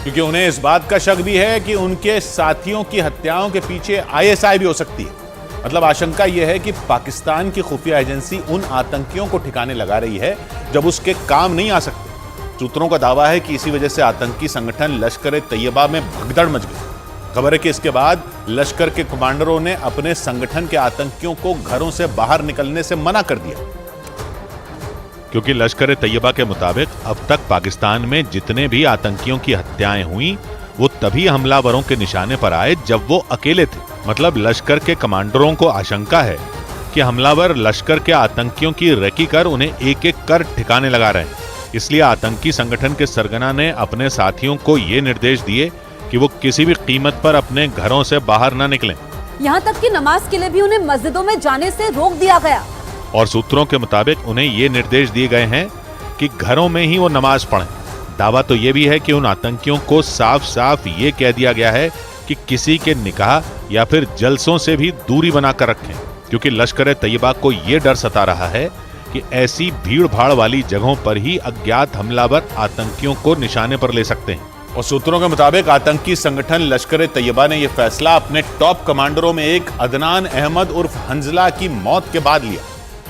क्योंकि उन्हें इस बात का शक भी है कि उनके साथियों की हत्याओं के पीछे आईएसआई भी हो सकती है। मतलब आशंका यह है कि पाकिस्तान की खुफिया एजेंसी उन आतंकियों को ठिकाने लगा रही है जब उसके काम नहीं आ सकते। सूत्रों का दावा है कि इसी वजह से आतंकी संगठन लश्कर तैयबा में भगदड़ मच गई। खबर है कि इसके बाद लश्कर के कमांडरों ने अपने संगठन के आतंकियों को घरों से बाहर निकलने से मना कर दिया, क्योंकि लश्कर तैयबा के मुताबिक अब तक पाकिस्तान में जितने भी आतंकियों की हत्याएं हुई वो तभी हमलावरों के निशाने पर आए जब वो अकेले थे। मतलब लश्कर के कमांडरों को आशंका है कि हमलावर लश्कर के आतंकियों की रेकी कर उन्हें एक एक कर ठिकाने लगा रहे हैं। इसलिए आतंकी संगठन के सरगना ने अपने साथियों को ये निर्देश दिए कि वो किसी भी कीमत पर अपने घरों से बाहर न निकलें। यहाँ तक कि नमाज के लिए भी उन्हें मस्जिदों में जाने से रोक दिया गया। और सूत्रों के मुताबिक उन्हें ये निर्देश दिए गए हैं कि घरों में ही वो नमाज पढ़ें। दावा तो ये भी है कि उन आतंकियों को साफ साफ ये कह दिया गया है कि किसी के निकाह या फिर जलसों से भी दूरी बनाकर रखें, क्योंकि लश्कर तैयबा को ये डर सता रहा है कि ऐसी भीड़ भाड़ वाली जगहों पर ही अज्ञात हमलावर आतंकियों को निशाने पर ले सकते हैं। और सूत्रों के मुताबिक आतंकी संगठन लश्कर तैयबा ने यह फैसला अपने टॉप कमांडरों में एक अदनान अहमद उर्फ हंजला की मौत के बाद लिया।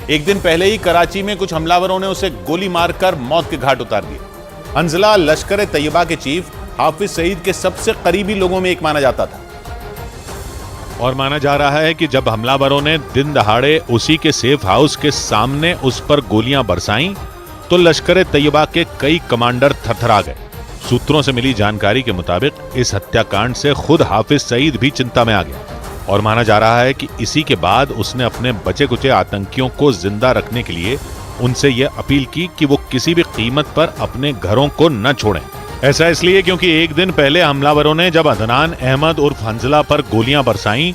एक दिन पहले ही कराची में कुछ हमलावरों ने उसे गोली मारकर मौत के घाट उतार दिया। हंजला लश्कर तैयबा के चीफ हाफिज सईद के सबसे करीबी लोगों में एक माना जाता था। और माना जा रहा है कि जब हमलावरों ने दिन दहाड़े उसी के सेफ हाउस के सामने उस पर गोलियां बरसाईं तो लश्कर तैयबा के कई कमांडर थरथरा गए। सूत्रों से मिली जानकारी के मुताबिक इस हत्याकांड से खुद हाफिज सईद भी चिंता में आ गया और माना जा रहा है कि इसी के बाद उसने अपने बचे कुचे आतंकियों को जिंदा रखने के लिए उनसे यह अपील की कि वो किसी भी कीमत पर अपने घरों को न छोड़ें। ऐसा इसलिए क्योंकि एक दिन पहले हमलावरों ने जब अदनान अहमद उर्फ हंजला पर गोलियां बरसाईं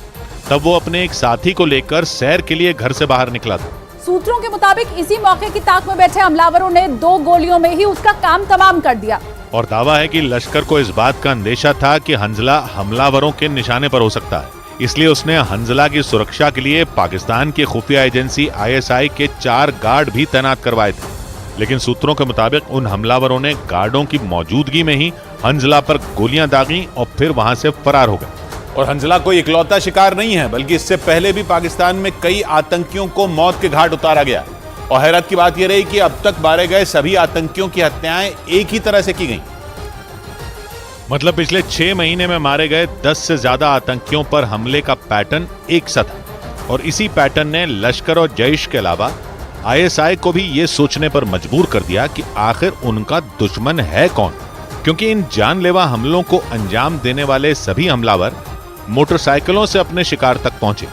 तब वो अपने एक साथी को लेकर सैर के लिए घर से बाहर निकला था। सूत्रों के मुताबिक इसी मौके की ताक में बैठे हमलावरों ने 2 गोलियों में ही उसका काम तमाम कर दिया। और दावा है कि लश्कर को इस बात का अंदेशा था कि हंजला हमलावरों के निशाने पर हो सकता है, इसलिए उसने हंजला की सुरक्षा के लिए पाकिस्तान की खुफिया एजेंसी आईएसआई के 4 गार्ड भी तैनात करवाए थे। लेकिन सूत्रों के मुताबिक उन हमलावरों ने गार्डों की मौजूदगी में ही हंजला पर गोलियां दागी और फिर वहां से फरार हो गए। और हंजला कोई इकलौता शिकार नहीं है, बल्कि इससे पहले भी पाकिस्तान में कई आतंकियों को मौत के घाट उतारा गया। और हैरत की बात यह रही कि अब तक मारे गए सभी आतंकियों की हत्याएं एक ही तरह से की गईं। मतलब पिछले 6 महीने में मारे गए 10 से ज्यादा आतंकियों पर हमले का पैटर्न एक सा था। और इसी पैटर्न ने लश्कर और जैश के अलावा आईएसआई को भी ये सोचने पर मजबूर कर दिया कि आखिर उनका दुश्मन है कौन, क्योंकि इन जानलेवा हमलों को अंजाम देने वाले सभी हमलावर मोटरसाइकिलों से अपने शिकार तक पहुंचे।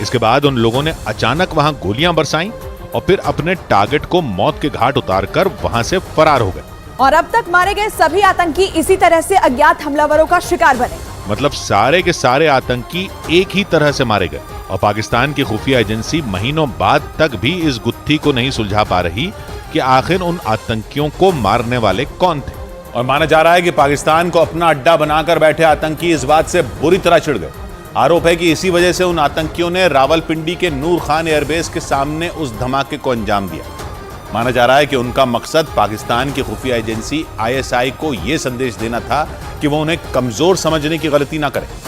इसके बाद उन लोगों ने अचानक वहां गोलियां बरसाईं और फिर अपने टारगेट को मौत के घाट उतारकर वहां से फरार हो गए। और अब तक मारे गए सभी आतंकी इसी तरह से अज्ञात हमलावरों का शिकार बने। मतलब सारे के सारे आतंकी एक ही तरह से मारे गए और पाकिस्तान की खुफिया एजेंसी महीनों बाद तक भी इस गुत्थी को नहीं सुलझा पा रही कि आखिर उन आतंकियों को मारने वाले कौन थे। और माना जा रहा है कि पाकिस्तान को अपना अड्डा बनाकर बैठे आतंकी इस बात से बुरी तरह चिढ़ गए। आरोप है कि इसी वजह से उन आतंकियों ने रावलपिंडी के नूर खान एयरबेस के सामने उस धमाके को अंजाम दिया। माना जा रहा है कि उनका मकसद पाकिस्तान की खुफिया एजेंसी ISI को यह संदेश देना था कि वो उन्हें कमजोर समझने की गलती ना करे।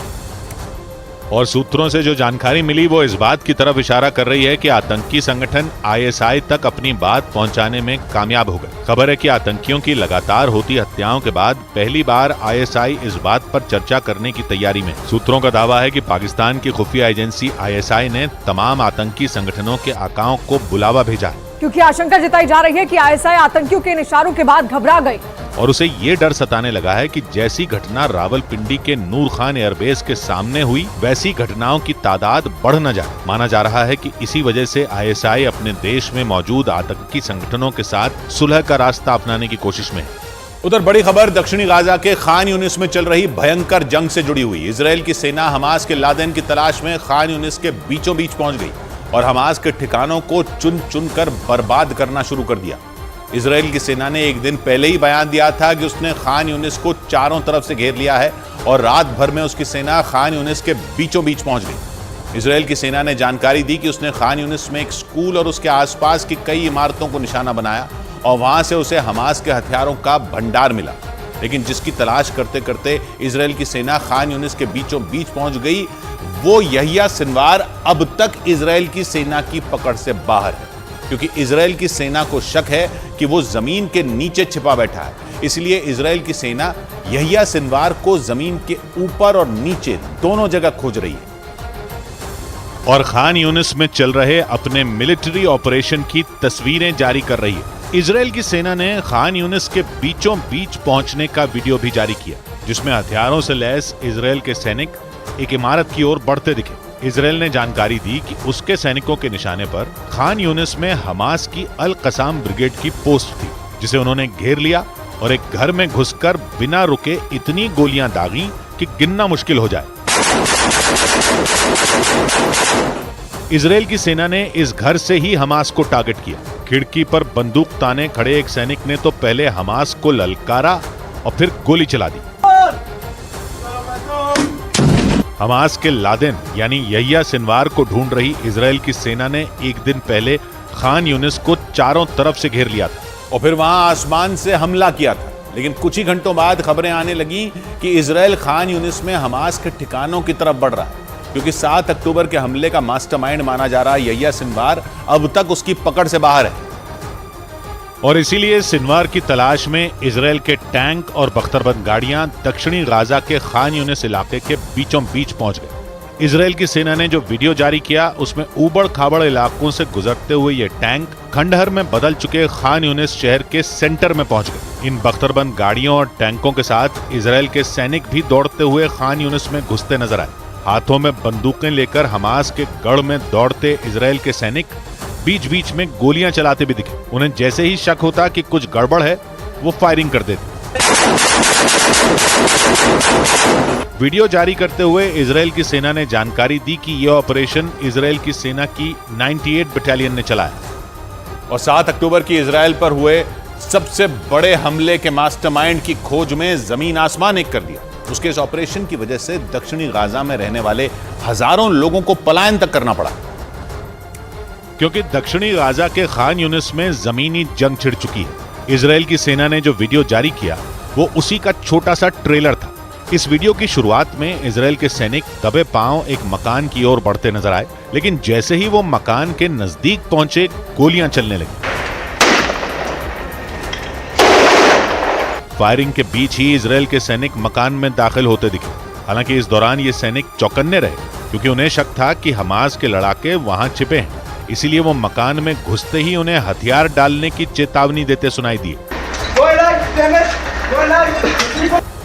और सूत्रों से जो जानकारी मिली वो इस बात की तरफ इशारा कर रही है कि आतंकी संगठन ISI तक अपनी बात पहुंचाने में कामयाब हो गए। खबर है कि आतंकियों की लगातार होती हत्याओं के बाद पहली बार ISI इस बात पर चर्चा करने की तैयारी में। सूत्रों का दावा है कि पाकिस्तान की खुफिया एजेंसी ISI ने तमाम आतंकी संगठनों के आकाओं को बुलावा भेजा है, क्योंकि आशंका जताई जा रही है कि ISI आतंकियों के इन इशारों के बाद घबरा गई और उसे ये डर सताने लगा है कि जैसी घटना रावलपिंडी के नूर खान एयरबेस के सामने हुई वैसी घटनाओं की तादाद बढ़ न जाए। माना जा रहा है कि इसी वजह से ISI अपने देश में मौजूद आतंकी संगठनों के साथ सुलह का रास्ता अपनाने की कोशिश में है। उधर बड़ी खबर दक्षिणी गाजा के खान यूनिस में चल रही भयंकर जंग से जुड़ी हुई। इजराइल की सेना हमास के लादेन की तलाश में खान यूनिस के बीचों बीच पहुंच गई और हमास के ठिकानों को चुन चुन कर बर्बाद करना शुरू कर दिया। इजराइल की सेना ने एक दिन पहले ही बयान दिया था कि उसने खान यूनिस को चारों तरफ से घेर लिया है और रात भर में उसकी सेना खान यूनिस के बीचों बीच पहुंच गई। इजराइल की सेना ने जानकारी दी कि उसने खान यूनिस में एक स्कूल और उसके आसपास की कई इमारतों को निशाना बनाया और वहां से उसे हमास के हथियारों का भंडार मिला, लेकिन जिसकी तलाश करते करते इजराइल की सेना खान यूनिस के बीचों बीच पहुंच गई, वो यहिया सिनवार अब तक इजराइल की सेना की पकड़ से बाहर है, क्योंकि इजराइल की सेना को शक है कि वो जमीन के नीचे छिपा बैठा है। इसलिए इजराइल की सेना यहिया सिनवार को जमीन के ऊपर और नीचे दोनों जगह खोज रही है। और खान यूनिस में चल रहे अपने मिलिट्री ऑपरेशन की तस्वीरें जारी कर रही है। इजराइल की सेना ने खान यूनिस के बीचों बीच पहुंचने का वीडियो भी जारी किया, जिसमें हथियारों से लैस इजराइल के सैनिक एक इमारत की ओर बढ़ते दिखे। इजराइल ने जानकारी दी कि उसके सैनिकों के निशाने पर खान यूनिस में हमास की अल कसाम ब्रिगेड की पोस्ट थी, जिसे उन्होंने घेर लिया और एक घर में घुसकर बिना रुके इतनी गोलियां दागी कि गिनना मुश्किल हो जाए। इजराइल की सेना ने इस घर से ही हमास को टारगेट किया। खिड़की पर बंदूक ताने खड़े एक सैनिक ने तो पहले हमास को ललकारा और फिर गोली चला दी। हमास के लादेन यानी यहिया सिनवार को ढूंढ रही इजराइल की सेना ने एक दिन पहले खान यूनिस को चारों तरफ से घेर लिया था और फिर वहां आसमान से हमला किया था। लेकिन कुछ ही घंटों बाद खबरें आने लगी कि इजराइल खान यूनिस में हमास के ठिकानों की तरफ बढ़ रहा है, क्योंकि 7 अक्टूबर के हमले का मास्टरमाइंड माना जा रहा यहिया सिनवार अब तक उसकी पकड़ से बाहर है। और इसीलिए सिनवार की तलाश में इजराइल के टैंक और बख्तरबंद गाड़ियां दक्षिणी गाजा के खान यूनिस इलाके के बीचों बीच पहुंच गए। इजराइल की सेना ने जो वीडियो जारी किया उसमें ऊबड़ खाबड़ इलाकों से गुजरते हुए ये टैंक खंडहर में बदल चुके खान यूनिस शहर के सेंटर में पहुंच गए। इन बख्तरबंद गाड़ियों और टैंकों के साथ इजराइल के सैनिक भी दौड़ते हुए खान यूनिस में घुसते नजर आए। हाथों में बंदूकें लेकर हमास के गढ़ में दौड़ते इजराइल के सैनिक बीच बीच में गोलियां चलाते भी दिखे। उन्हें जैसे ही शक होता कि कुछ गड़बड़ है वो फायरिंग कर देते। वीडियो जारी करते हुए इजराइल की सेना ने जानकारी दी कि यह ऑपरेशन इजराइल की सेना की 98 बटालियन ने चलाया और 7 अक्टूबर की इजराइल पर हुए सबसे बड़े हमले के मास्टरमाइंड की खोज में जमीन आसमान एक कर दिया। उसके इस ऑपरेशन की वजह से दक्षिणी गाजा में रहने वाले हजारों लोगों को पलायन तक करना पड़ा, क्योंकि दक्षिणी गाजा के खान यूनिस में जमीनी जंग छिड़ चुकी है। इजराइल की सेना ने जो वीडियो जारी किया वो उसी का छोटा सा ट्रेलर था। इस वीडियो की शुरुआत में इजराइल के सैनिक दबे पांव एक मकान की ओर बढ़ते नजर आए, लेकिन जैसे ही वो मकान के नजदीक पहुंचे गोलियां चलने लगी। फायरिंग के बीच ही इजराइल के सैनिक मकान में दाखिल होते दिखे। हालांकि इस दौरान ये सैनिक चौकन्ने रहे, क्योंकि उन्हें शक था कि हमास के लड़ाके वहां छिपे हैं। इसीलिए वो मकान में घुसते ही उन्हें हथियार डालने की चेतावनी देते सुनाई दिए।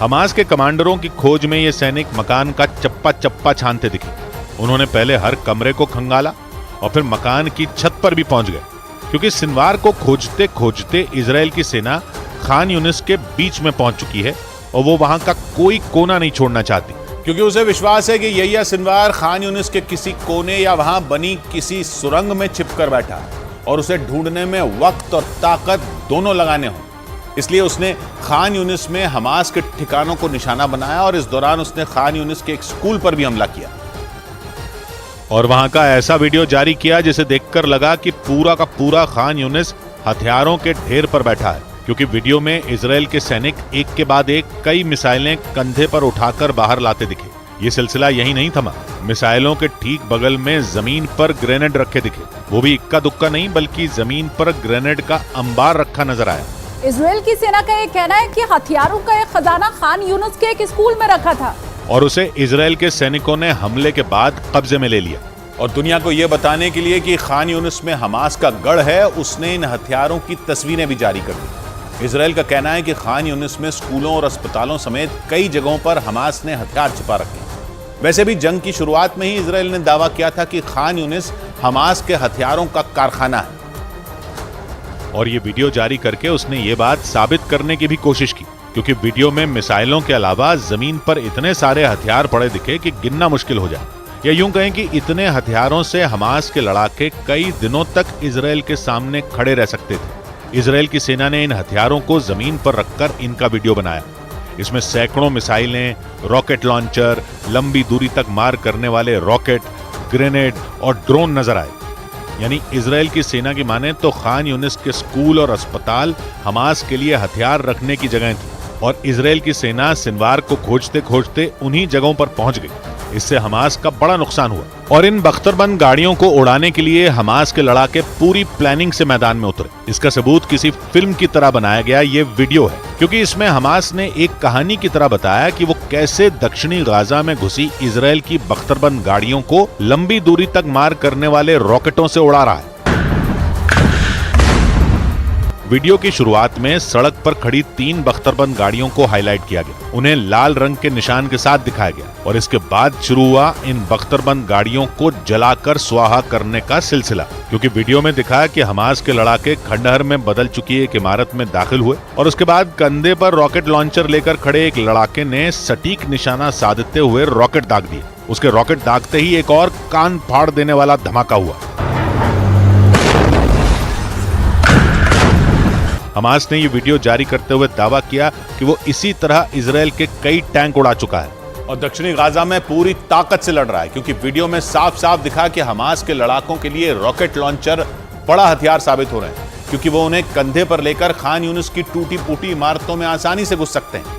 हमास के कमांडरों की खोज में ये सैनिक मकान का चप्पा चप्पा छानते दिखे। उन्होंने पहले हर कमरे को खंगाला और फिर मकान की छत पर भी पहुंच गए, क्योंकि सिनवार को खोजते खोजते इजराइल की सेना खान यूनिस के बीच में पहुंच चुकी है और वो वहां का कोई कोना नहीं छोड़ना चाहती, क्योंकि उसे विश्वास है कि यहिया सिनवार खान यूनिस के किसी कोने या वहां बनी किसी सुरंग में छिपकर बैठा है और उसे ढूंढने में वक्त और ताकत दोनों लगाने हों। इसलिए उसने खान यूनिस में हमास के ठिकानों को निशाना बनाया और इस दौरान उसने खान यूनिस के एक स्कूल पर भी हमला किया और वहां का ऐसा वीडियो जारी किया जिसे देखकर लगा कि पूरा का पूरा खान यूनिस हथियारों के ढेर पर बैठा है, क्योंकि वीडियो में इजराइल के सैनिक एक के बाद एक कई मिसाइलें कंधे पर उठाकर बाहर लाते दिखे। ये सिलसिला यही नहीं थमा, मिसाइलों के ठीक बगल में जमीन पर ग्रेनेड रखे दिखे, वो भी इक्का दुक्का नहीं बल्कि जमीन पर ग्रेनेड का अंबार रखा नजर आया। इजराइल की सेना का ये कहना है कि हथियारों का एक खजाना खान यूनिस के एक स्कूल में रखा था और उसे इजराइल के सैनिकों ने हमले के बाद कब्जे में ले लिया। और दुनिया को यह बताने के लिए कि खान यूनिस में हमास का गढ़ है, उसने इन हथियारों की तस्वीरें भी जारी कर दी। इजराइल का कहना है कि खान यूनिस में स्कूलों और अस्पतालों समेत कई जगहों पर हमास ने हथियार छिपा रखे। वैसे भी जंग की शुरुआत में ही इजराइल ने दावा किया था कि खान यूनिस हमास के हथियारों का कारखाना है और ये वीडियो जारी करके उसने ये बात साबित करने की भी कोशिश की, क्योंकि वीडियो में मिसाइलों के अलावा जमीन पर इतने सारे हथियार पड़े दिखे कि गिनना मुश्किल हो जाए, या यूं कहें कि इतने हथियारों से हमास के लड़ाके कई दिनों तक इजराइल के सामने खड़े रह सकते थे। इजराइल की सेना ने इन हथियारों को जमीन पर रखकर इनका वीडियो बनाया। इसमें सैकड़ों मिसाइलें, रॉकेट लॉन्चर, लंबी दूरी तक मार करने वाले रॉकेट, ग्रेनेड और ड्रोन नजर आए। यानी इजराइल की सेना की माने तो खान यूनिस के स्कूल और अस्पताल हमास के लिए हथियार रखने की जगह थी और इजराइल की सेना सिनवार को खोजते खोजते उन्हीं जगहों पर पहुंच गई। इससे हमास का बड़ा नुकसान हुआ और इन बख्तरबंद गाड़ियों को उड़ाने के लिए हमास के लड़ाके पूरी प्लानिंग से मैदान में उतरे। इसका सबूत किसी फिल्म की तरह बनाया गया ये वीडियो है, क्योंकि इसमें हमास ने एक कहानी की तरह बताया कि वो कैसे दक्षिणी गाजा में घुसी इजराइल की बख्तरबंद गाड़ियों को लंबी दूरी तक मार करने वाले रॉकेटों से उड़ा रहा है। वीडियो की शुरुआत में सड़क पर खड़ी 3 बख्तरबंद गाड़ियों को हाईलाइट किया गया, उन्हें लाल रंग के निशान के साथ दिखाया गया और इसके बाद शुरू हुआ इन बख्तरबंद गाड़ियों को जलाकर स्वाहा करने का सिलसिला, क्योंकि वीडियो में दिखाया कि हमास के लड़ाके खंडहर में बदल चुकी एक इमारत में दाखिल हुए और उसके बाद कंधे पर रॉकेट लॉन्चर लेकर खड़े एक लड़ाके ने सटीक निशाना साधते हुए रॉकेट दाग दिए। उसके रॉकेट दागते ही एक और कान फाड़ देने वाला धमाका हुआ। हमास ने ये वीडियो जारी करते हुए दावा किया कि वो इसी तरह इजराइल के कई टैंक उड़ा चुका है और दक्षिणी गाजा में पूरी ताकत से लड़ रहा है, क्योंकि वीडियो में साफ साफ दिखा कि हमास के लड़ाकों के लिए रॉकेट लॉन्चर बड़ा हथियार साबित हो रहे हैं, क्योंकि वो उन्हें कंधे पर लेकर खान यूनिस की टूटी फूटी इमारतों में आसानी से घुस सकते हैं।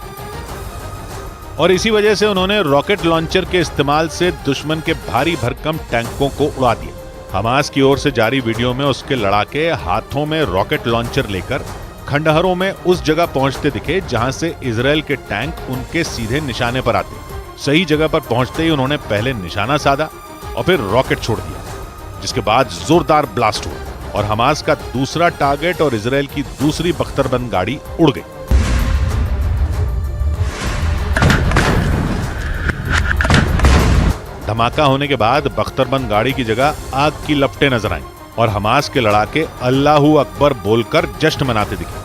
और इसी वजह से उन्होंने रॉकेट लॉन्चर के इस्तेमाल से दुश्मन के भारी भरकम टैंकों को उड़ा दिया। हमास की ओर से जारी वीडियो में उसके लड़ाके हाथों में रॉकेट लॉन्चर लेकर खंडहरों में उस जगह पहुंचते दिखे जहां से इजराइल के टैंक उनके सीधे निशाने पर आते। सही जगह पर पहुंचते ही उन्होंने पहले निशाना साधा और फिर रॉकेट छोड़ दिया, जिसके बाद जोरदार ब्लास्ट हुआ और हमास का दूसरा टारगेट और इजराइल की दूसरी बख्तरबंद गाड़ी उड़ गई। धमाका होने के बाद बख्तरबंद गाड़ी की जगह आग की लपटें नजर आईं और हमास के लड़ाके अल्लाहू अकबर बोलकर जश्न मनाते दिखे।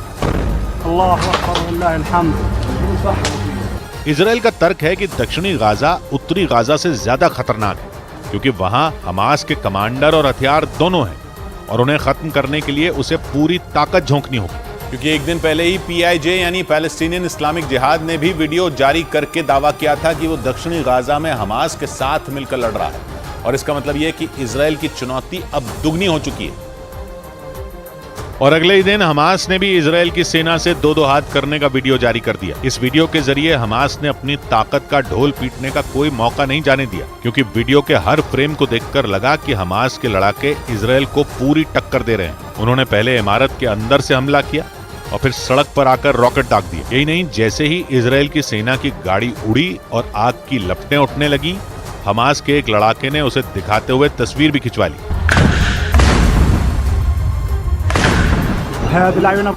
इजराइल का तर्क है कि दक्षिणी गाजा उत्तरी गाजा से ज्यादा खतरनाक है, क्योंकि वहां हमास के कमांडर और हथियार दोनों हैं और उन्हें खत्म करने के लिए उसे पूरी ताकत झोंकनी होगी। क्योंकि एक दिन पहले ही PIJ यानी पैलेस्टीनियन इस्लामिक जिहाद ने भी वीडियो जारी करके दावा किया था कि वो दक्षिणी गाजा में हमास के साथ मिलकर लड़ रहा है और इसका मतलब यह कि इजराइल की चुनौती अब दुगनी हो चुकी है। और अगले ही दिन हमास ने भी इजराइल की सेना से दो हाथ करने का वीडियो जारी कर दिया। इस वीडियो के जरिए हमास ने अपनी ताकत का ढोल पीटने का कोई मौका नहीं जाने दिया, क्योंकि वीडियो के हर फ्रेम को देखकर लगा कि हमास के लड़ाके इजराइल को पूरी टक्कर दे रहे हैं। उन्होंने पहले इमारत के अंदर से हमला किया और फिर सड़क पर आकर रॉकेट दाग दिए। यही नहीं, जैसे ही इजराइल की सेना की गाड़ी उड़ी और आग की लपटें उठने लगी, हमास के एक लड़ाके ने उसे दिखाते हुए तस्वीर भी खिंचवा ली।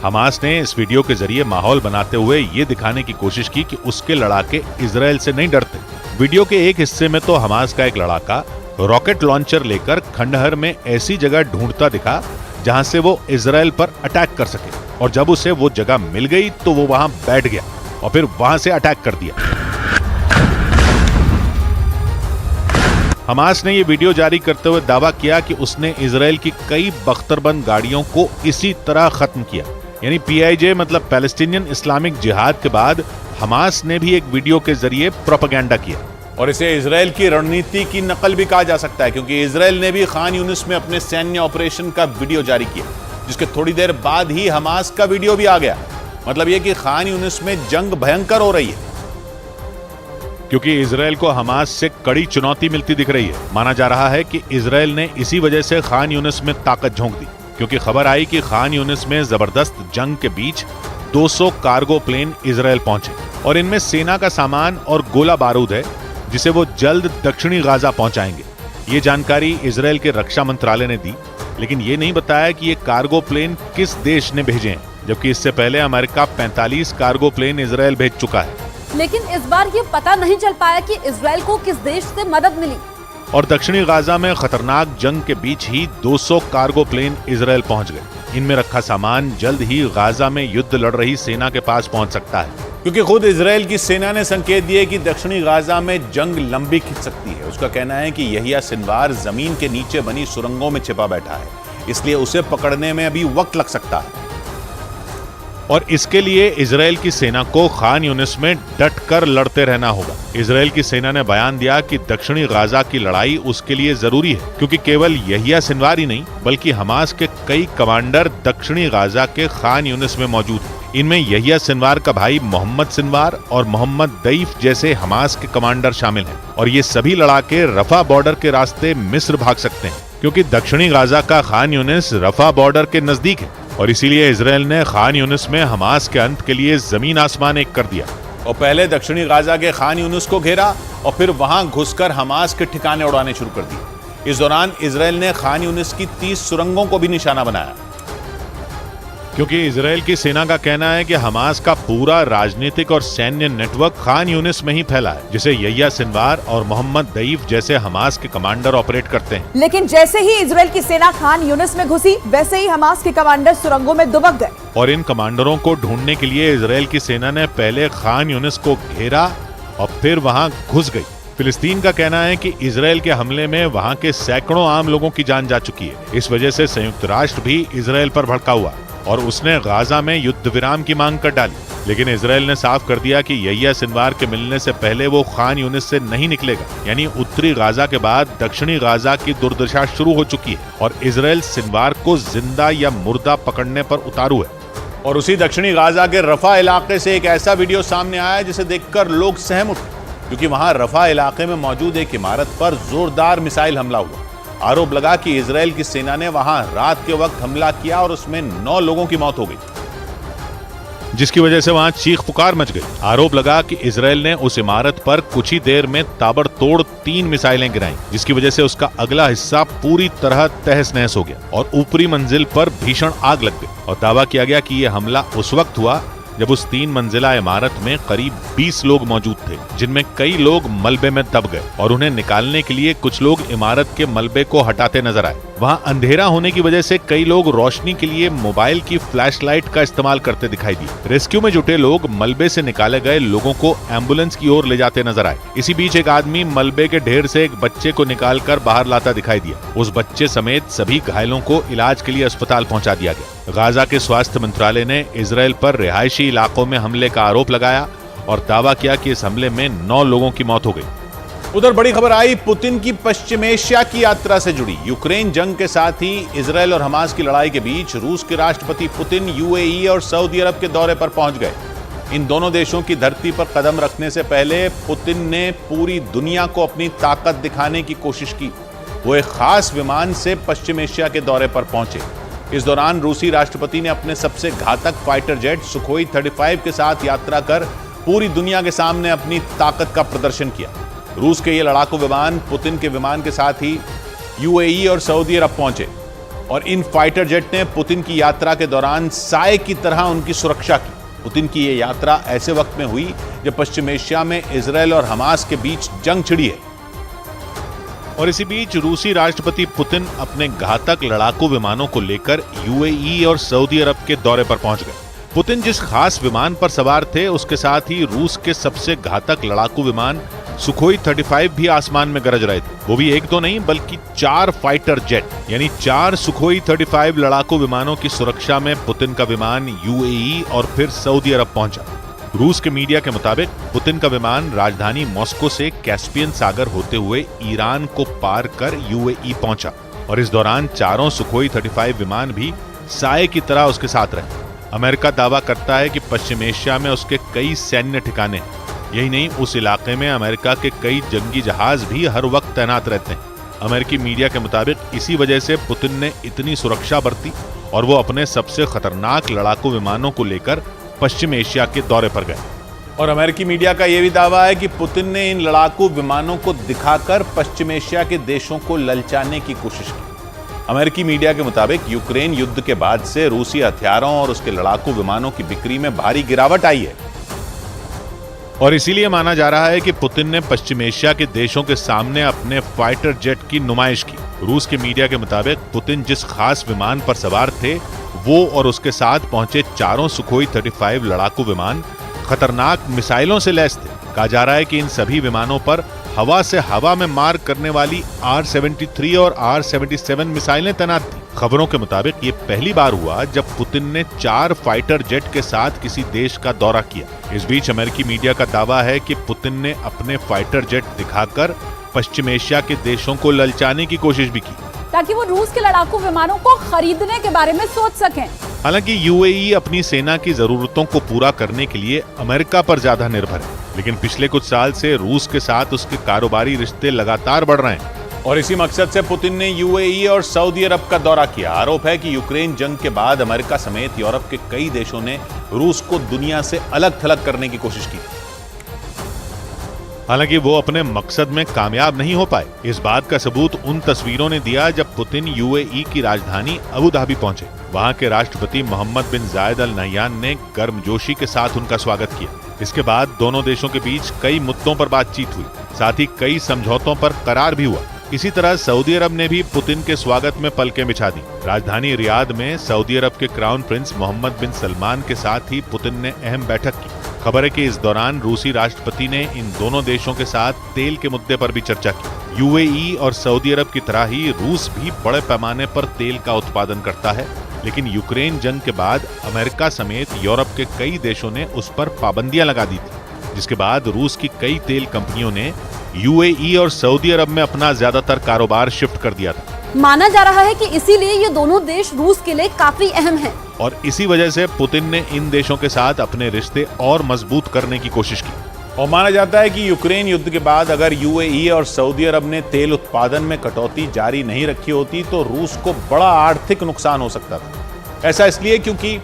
हमास ने इस वीडियो के जरिए माहौल बनाते हुए ये दिखाने की कोशिश की कि उसके लड़ाके इजराइल से नहीं डरते। वीडियो के एक हिस्से में तो हमास का एक लड़ाका रॉकेट लॉन्चर लेकर खंडहर में ऐसी जगह ढूंढता दिखा जहां से वो इजराइल पर अटैक कर सके, और जब उसे वो जगह मिल गई तो वो वहां बैठ गया और फिर वहां से अटैक कर दिया। हमास ने ये वीडियो जारी करते हुए दावा किया कि उसने इजराइल की कई बख्तरबंद गाड़ियों को इसी तरह खत्म किया। यानी PIJ मतलब पैलेस्टीनियन इस्लामिक जिहाद के बाद हमास ने भी एक वीडियो के जरिए प्रोपेगेंडा किया। और इसे इजराइल की रणनीति की नकल भी कहा जा सकता है, क्योंकि इजराइल ने भी खान यूनिस में अपने सैन्य ऑपरेशन का वीडियो जारी किया, जिसके थोड़ी देर बाद ही हमास का वीडियो भी आ गया। मतलब यह कि खान यूनिस में जंग भयंकर हो रही है, क्योंकि इजराइल को हमास से कड़ी चुनौती मिलती दिख रही है। माना जा रहा है कि इजराइल ने इसी वजह से खान यूनिस में ताकत झोंक दी, क्योंकि खबर आई कि खान यूनिस में जबरदस्त जंग के बीच 200 कार्गो प्लेन इजराइल पहुंचे और इनमें सेना का सामान और गोला बारूद है, जिसे वो जल्द दक्षिणी गाजा पहुंचाएंगे। ये जानकारी इजराइल के रक्षा मंत्रालय ने दी, लेकिन ये नहीं बताया कि ये कार्गो प्लेन किस देश ने भेजे हैं, जबकि इससे पहले अमेरिका 45 कार्गो प्लेन इजराइल भेज चुका है। लेकिन इस बार ये पता नहीं चल पाया कि इजराइल को किस देश से मदद मिली। और दक्षिणी गाजा में खतरनाक जंग के बीच ही 200 कार्गो प्लेन इजराइल पहुंच गए। इनमें रखा सामान जल्द ही गाजा में युद्ध लड़ रही सेना के पास पहुंच सकता है, क्योंकि खुद इजराइल की सेना ने संकेत दिए कि दक्षिणी गाजा में जंग लंबी खिंच सकती है। उसका कहना है कि यहिया सिनवार जमीन के नीचे बनी सुरंगों में छिपा बैठा है, इसलिए उसे पकड़ने में अभी वक्त लग सकता है। और इसके लिए इजराइल की सेना को खान यूनिस में डट कर लड़ते रहना होगा। इजराइल की सेना ने बयान दिया कि दक्षिणी गाजा की लड़ाई उसके लिए जरूरी है, क्योंकि केवल यहिया सिनवार ही नहीं बल्कि हमास के कई कमांडर दक्षिणी गाजा के खान यूनिस में मौजूद हैं। इनमें यहिया सिनवार का भाई मोहम्मद सिनवार और मोहम्मद दईफ जैसे हमास के कमांडर शामिल हैं, और ये सभी लड़ाके रफा बॉर्डर के रास्ते मिस्र भाग सकते हैं, क्योंकि दक्षिणी गाजा का खान यूनिस रफा बॉर्डर के नजदीक है। और इसीलिए इजराइल ने खान यूनिस में हमास के अंत के लिए जमीन आसमान एक कर दिया और पहले दक्षिणी गाजा के खान यूनिस को घेरा और फिर वहां घुसकर हमास के ठिकाने उड़ाने शुरू कर दिए। इस दौरान इजराइल ने खान यूनिस की 30 सुरंगों को भी निशाना बनाया, क्योंकि इजराइल की सेना का कहना है कि हमास का पूरा राजनीतिक और सैन्य नेटवर्क खान यूनिस में ही फैला है, जिसे यहिया सिनवार और मोहम्मद दईफ जैसे हमास के कमांडर ऑपरेट करते हैं। लेकिन जैसे ही इजराइल की सेना खान यूनिस में घुसी, वैसे ही हमास के कमांडर सुरंगों में दुबक गए। और इन कमांडरों को ढूंढने के लिए इजराइल की सेना ने पहले खान यूनिस को घेरा और फिर वहां घुस गई। फिलिस्तीन का कहना है कि इजराइल के हमले में वहां के सैकड़ों आम लोगों की जान जा चुकी है। इस वजह से संयुक्त राष्ट्र भी इजराइल पर भड़का हुआ और उसने गाजा में युद्ध विराम की मांग कर डाली। लेकिन इजराइल ने साफ कर दिया कि यहिया सिनवार के मिलने से पहले वो खान यूनिस से नहीं निकलेगा। यानी उत्तरी गाजा के बाद दक्षिणी गाजा की दुर्दशा शुरू हो चुकी है और इजराइल सिनवार को जिंदा या मुर्दा पकड़ने पर उतारू है। और उसी दक्षिणी गाजा के रफा इलाके से एक ऐसा वीडियो सामने आया जिसे देखकर लोग सहम उठे, क्योंकि वहां रफा इलाके में मौजूद एक इमारत पर जोरदार मिसाइल हमला हुआ। आरोप लगा कि इजराइल की सेना ने वहां रात के वक्त हमला किया और उसमें 9 लोगों की मौत हो गई, जिसकी वजह से वहां चीख पुकार मच गई। आरोप लगा कि इजराइल ने उस इमारत पर कुछ ही देर में ताबड़तोड़ 3 मिसाइलें गिराईं, जिसकी वजह से उसका अगला हिस्सा पूरी तरह तहस नहस हो गया और ऊपरी मंजिल पर भीषण आग लग गई। और दावा किया गया कि यह हमला उस वक्त हुआ जब उस 3 मंजिला इमारत में करीब 20 लोग मौजूद थे, जिनमें कई लोग मलबे में दब गए और उन्हें निकालने के लिए कुछ लोग इमारत के मलबे को हटाते नजर आए। वहां अंधेरा होने की वजह से कई लोग रोशनी के लिए मोबाइल की फ्लैशलाइट का इस्तेमाल करते दिखाई दिए। रेस्क्यू में जुटे लोग मलबे से निकाले गए लोगों को एम्बुलेंस की ओर ले जाते नजर आए। इसी बीच एक आदमी मलबे के ढेर से एक बच्चे को निकालकर बाहर लाता दिखाई दिया। उस बच्चे समेत सभी घायलों को इलाज के लिए अस्पताल पहुंचा दिया गया। गाजा के स्वास्थ्य मंत्रालय ने इजराइल पर रिहायशी इलाकों में हमले का आरोप लगाया और दावा किया कि इस हमले में 9 लोगों की मौत हो गई। उधर बड़ी खबर आई पुतिन की पश्चिम एशिया की यात्रा से जुड़ी। यूक्रेन जंग के साथ ही इजराइल और हमास की लड़ाई के बीच रूस के राष्ट्रपति पुतिन UAE और सऊदी अरब के दौरे पर पहुंच गए। इन दोनों देशों की धरती पर कदम रखने से पहले पुतिन ने पूरी दुनिया को अपनी ताकत दिखाने की कोशिश की। वो एक खास विमान से पश्चिम एशिया के दौरे पर पहुंचे। इस दौरान रूसी राष्ट्रपति ने अपने सबसे घातक फाइटर जेट सुखोई 35 के साथ यात्रा कर पूरी दुनिया के सामने अपनी ताकत का प्रदर्शन किया। रूस के ये लड़ाकू विमान पुतिन के विमान के साथ ही UAE और सऊदी अरब पहुंचे और इन फाइटर जेट ने पुतिन की यात्रा के दौरान साए की तरह उनकी सुरक्षा की। पुतिन की ये यात्रा ऐसे वक्त में हुई जब पश्चिम एशिया में इजराइल और हमास के बीच जंग छिड़ी है। और इसी बीच रूसी राष्ट्रपति पुतिन अपने घातक लड़ाकू विमानों को लेकर UAE और सऊदी अरब के दौरे पर पहुंच गए। पुतिन जिस खास विमान पर सवार थे उसके साथ ही रूस के सबसे घातक लड़ाकू विमान सुखोई 35 भी आसमान में गरज रहे थे। वो भी एक दो नहीं बल्कि 4 फाइटर जेट यानी 4 सुखोई 35 लड़ाकू विमानों की सुरक्षा में पुतिन का विमान यूएई और फिर सऊदी अरब पहुंचा। रूस के मीडिया के मुताबिक पुतिन का विमान राजधानी मॉस्को से कैस्पियन सागर होते हुए ईरान को पार कर यूएई पहुंचा और इस दौरान चारों सुखोई 35 विमान भी साए की तरह उसके साथ रहे। अमेरिका दावा करता है कि पश्चिम एशिया में उसके कई सैन्य ठिकाने हैं। यही नहीं, उस इलाके में अमेरिका के कई जंगी जहाज भी हर वक्त तैनात रहते हैं। अमेरिकी मीडिया के मुताबिक इसी वजह से पुतिन ने इतनी सुरक्षा बरती और वो अपने सबसे खतरनाक लड़ाकू विमानों को लेकर पश्चिम एशिया के दौरे पर गए। और अमेरिकी मीडिया का यह भी दावा है कि पुतिन ने इन लड़ाकू विमानों को दिखाकर पश्चिम एशिया के देशों को ललचाने की कोशिश की। अमेरिकी मीडिया के मुताबिक यूक्रेन युद्ध के बाद से रूसी हथियारों और उसके लड़ाकू विमानों की बिक्री में भारी गिरावट आई है और इसीलिए माना जा रहा है कि पुतिन ने पश्चिम एशिया के देशों के सामने अपने फाइटर जेट की नुमाइश की। रूस के मीडिया के मुताबिक पुतिन जिस खास विमान पर सवार थे वो और उसके साथ पहुंचे चारों सुखोई 35 लड़ाकू विमान खतरनाक मिसाइलों से लैस थे। कहा जा रहा है कि इन सभी विमानों पर हवा से हवा में मार करने वाली R-73 और R-77 मिसाइलें तैनात थी। खबरों के मुताबिक ये पहली बार हुआ जब पुतिन ने 4 फाइटर जेट के साथ किसी देश का दौरा किया। इस बीच अमेरिकी मीडिया का दावा है कि पुतिन ने अपने फाइटर जेट दिखाकर पश्चिम एशिया के देशों को ललचाने की कोशिश भी की ताकि वो रूस के लड़ाकू विमानों को खरीदने के बारे में सोच सकें। हालांकि यूएई अपनी सेना की जरूरतों को पूरा करने के लिए अमेरिका पर ज्यादा निर्भर है, लेकिन पिछले कुछ साल से रूस के साथ उसके कारोबारी रिश्ते लगातार बढ़ रहे हैं और इसी मकसद से पुतिन ने यूएई और सऊदी अरब का दौरा किया। आरोप है कि यूक्रेन जंग के बाद अमेरिका समेत यूरोप के कई देशों ने रूस को दुनिया से अलग थलग करने की कोशिश की। हालांकि वो अपने मकसद में कामयाब नहीं हो पाए। इस बात का सबूत उन तस्वीरों ने दिया जब पुतिन यूएई की राजधानी अबू धाबी पहुंचे। वहां के राष्ट्रपति मोहम्मद बिन जायद अल नहयान ने गर्मजोशी के साथ उनका स्वागत किया। इसके बाद दोनों देशों के बीच कई मुद्दों पर बातचीत हुई, साथ ही कई समझौतों पर करार भी हुआ। इसी तरह सऊदी अरब ने भी पुतिन के स्वागत में पलकें बिछा दी। राजधानी रियाद में सऊदी अरब के क्राउन प्रिंस मोहम्मद बिन सलमान के साथ ही पुतिन ने अहम बैठक की। खबर है कि इस दौरान रूसी राष्ट्रपति ने इन दोनों देशों के साथ तेल के मुद्दे पर भी चर्चा की। यूएई और सऊदी अरब की तरह ही रूस भी बड़े पैमाने पर तेल का उत्पादन करता है, लेकिन यूक्रेन जंग के बाद अमेरिका समेत यूरोप के कई देशों ने उस पर पाबंदियां लगा दी थी, जिसके बाद रूस की कई तेल कंपनियों ने यूएई और सऊदी अरब में अपना ज्यादातर कारोबार शिफ्ट कर दिया था। माना जा रहा है कि इसीलिए ये दोनों देश रूस के लिए काफी अहम हैं। और इसी वजह से पुतिन ने इन देशों के साथ अपने रिश्ते और मजबूत करने की कोशिश की। और माना जाता है कि यूक्रेन युद्ध के बाद अगर यूएई और सऊदी अरब ने तेल उत्पादन में कटौती जारी नहीं रखी होती तो रूस को बड़ा आर्थिक नुकसान हो सकता था। ऐसा इसलिए क्योंकि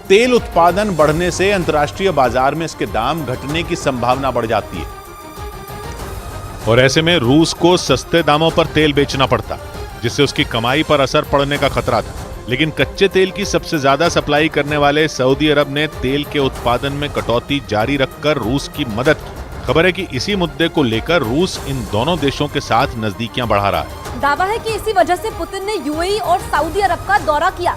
तेल उत्पादन बढ़ने से अंतर्राष्ट्रीय बाजार में इसके दाम घटने की संभावना बढ़ जाती है और ऐसे में रूस को सस्ते दामों पर तेल बेचना पड़ता, जिससे उसकी कमाई पर असर पड़ने का खतरा था। लेकिन कच्चे तेल की सबसे ज्यादा सप्लाई करने वाले सऊदी अरब ने तेल के उत्पादन में कटौती जारी रखकर रूस की मदद की। खबर है कि इसी मुद्दे को लेकर रूस इन दोनों देशों के साथ नजदीकियां बढ़ा रहा है। दावा है कि इसी वजह से पुतिन ने यूएई और सऊदी अरब का दौरा किया।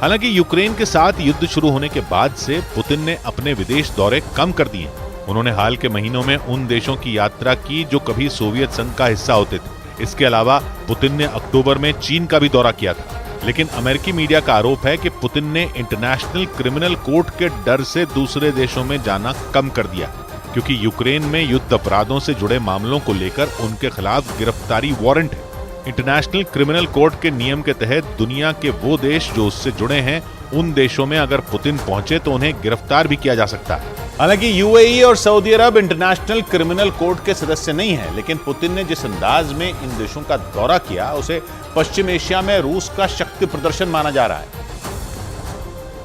हालांकि यूक्रेन के साथ युद्ध शुरू होने के बाद से पुतिन ने अपने विदेश दौरे कम कर दिए। उन्होंने हाल के महीनों में उन देशों की यात्रा की जो कभी सोवियत संघ का हिस्सा होते थे। इसके अलावा पुतिन ने अक्टूबर में चीन का भी दौरा किया था। लेकिन अमेरिकी मीडिया का आरोप है कि पुतिन ने इंटरनेशनल क्रिमिनल कोर्ट के डर से दूसरे देशों में जाना कम कर दिया, क्योंकि यूक्रेन में युद्ध अपराधों से जुड़े मामलों को लेकर उनके खिलाफ गिरफ्तारी वारंट है। इंटरनेशनल क्रिमिनल कोर्ट के नियम के तहत दुनिया के वो देश जो उससे जुड़े हैं, उन देशों में अगर पुतिन पहुंचे तो उन्हें गिरफ्तार भी किया जा सकता है। हालांकि यूएई और सऊदी अरब इंटरनेशनल क्रिमिनल कोर्ट के सदस्य नहीं है, लेकिन पुतिन ने जिस अंदाज में इन देशों का दौरा किया उसे पश्चिम एशिया में रूस का शक्ति प्रदर्शन माना जा रहा है।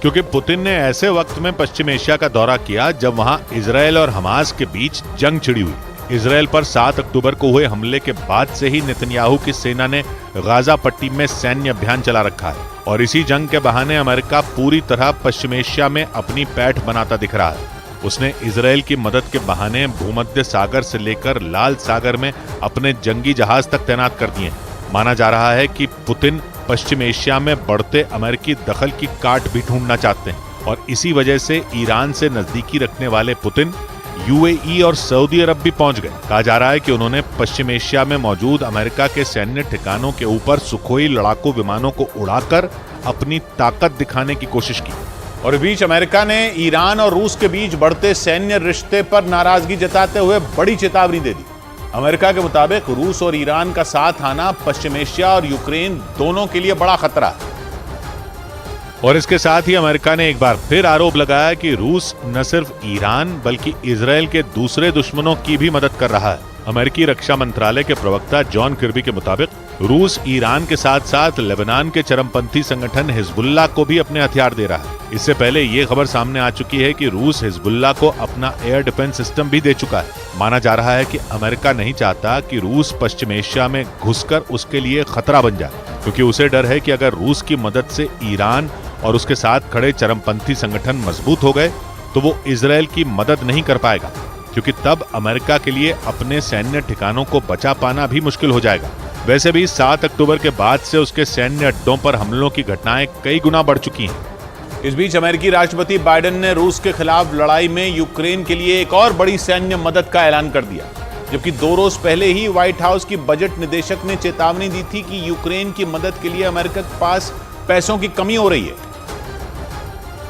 क्योंकि पुतिन ने ऐसे वक्त में पश्चिम एशिया का दौरा किया जब वहां इजरायल और हमास के बीच जंग छिड़ी हुई। इजरायल पर 7 अक्टूबर को हुए हमले के बाद से ही नेतन्याहू की सेना ने गाजा पट्टी में सैन्य अभियान चला रखा है और इसी जंग के बहाने अमेरिका पूरी तरह पश्चिम एशिया में अपनी पैठ बनाता दिख रहा है। उसने इजरायल की मदद के बहाने भूमध्य सागर से लेकर लाल सागर में अपने जंगी जहाज तक तैनात कर दिए। माना जा रहा है कि पुतिन पश्चिम एशिया में बढ़ते अमेरिकी दखल की काट भी ढूंढना चाहते हैं और इसी वजह से ईरान से नजदीकी रखने वाले पुतिन यूएई और सऊदी अरब भी पहुंच गए। कहा जा रहा है कि उन्होंने पश्चिम एशिया में मौजूद अमेरिका के सैन्य ठिकानों के ऊपर सुखोई लड़ाकू विमानों को उड़ाकर अपनी ताकत दिखाने की कोशिश की। और इस बीच अमेरिका ने ईरान और रूस के बीच बढ़ते सैन्य रिश्ते पर नाराजगी जताते हुए बड़ी चेतावनी दे दी। अमेरिका के मुताबिक रूस और ईरान का साथ आना पश्चिम एशिया और यूक्रेन दोनों के लिए बड़ा खतरा है। और इसके साथ ही अमेरिका ने एक बार फिर आरोप लगाया कि रूस न सिर्फ ईरान बल्कि इजराइल के दूसरे दुश्मनों की भी मदद कर रहा है। अमेरिकी रक्षा मंत्रालय के प्रवक्ता जॉन किर्बी के मुताबिक रूस ईरान के साथ साथ लेबनान के चरमपंथी संगठन हिजबुल्लाह को भी अपने हथियार दे रहा है। इससे पहले ये खबर सामने आ चुकी है कि रूस हिजबुल्लाह को अपना एयर डिफेंस सिस्टम भी दे चुका है। माना जा रहा है कि अमेरिका नहीं चाहता कि रूस पश्चिम एशिया में घुसकर उसके लिए खतरा बन जाए, क्योंकि उसे डर है कि अगर रूस की मदद से ईरान और उसके साथ खड़े चरमपंथी संगठन मजबूत हो गए तो वो इजराइल की मदद नहीं कर पाएगा, क्योंकि तब अमेरिका के लिए अपने सैन्य ठिकानों को बचा पाना भी मुश्किल हो जाएगा। वैसे भी 7 अक्टूबर के बाद से उसके सैन्य अड्डों पर हमलों की घटनाएं कई गुना बढ़ चुकी हैं। इस बीच अमेरिकी राष्ट्रपति बाइडेन ने रूस के खिलाफ लड़ाई में यूक्रेन के लिए एक और बड़ी सैन्य मदद का ऐलान कर दिया, जबकि 2 रोज पहले ही व्हाइट हाउस की बजट निदेशक ने चेतावनी दी थी कि यूक्रेन की मदद के लिए अमेरिका के पास पैसों की कमी हो रही है।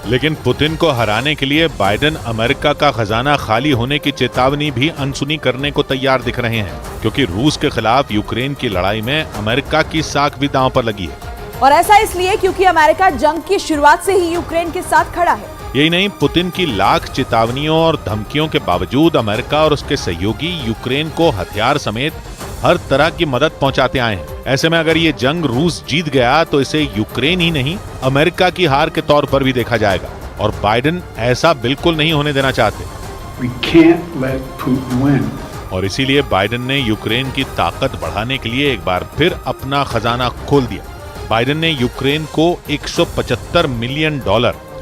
लेकिन पुतिन को हराने के लिए बाइडेन अमेरिका का खजाना खाली होने की चेतावनी भी अनसुनी करने को तैयार दिख रहे हैं, क्योंकि रूस के खिलाफ यूक्रेन की लड़ाई में अमेरिका की साख भी दांव पर लगी है। और ऐसा इसलिए क्योंकि अमेरिका जंग की शुरुआत से ही यूक्रेन के साथ खड़ा है। यही नहीं, पुतिन की लाख चेतावनियों और धमकियों के बावजूद अमेरिका और उसके सहयोगी यूक्रेन को हथियार समेत हर तरह की मदद पहुंचाते आए हैं। ऐसे में अगर ये जंग रूस जीत गया तो इसे यूक्रेन ही नहीं अमेरिका की हार के तौर पर भी देखा जाएगा, और बाइडेन ऐसा बिल्कुल नहीं होने देना चाहते। We can't let Putin win. और इसीलिए बाइडेन ने यूक्रेन की ताकत बढ़ाने के लिए एक बार फिर अपना खजाना खोल दिया। बाइडेन ने यूक्रेन को $175 मिलियन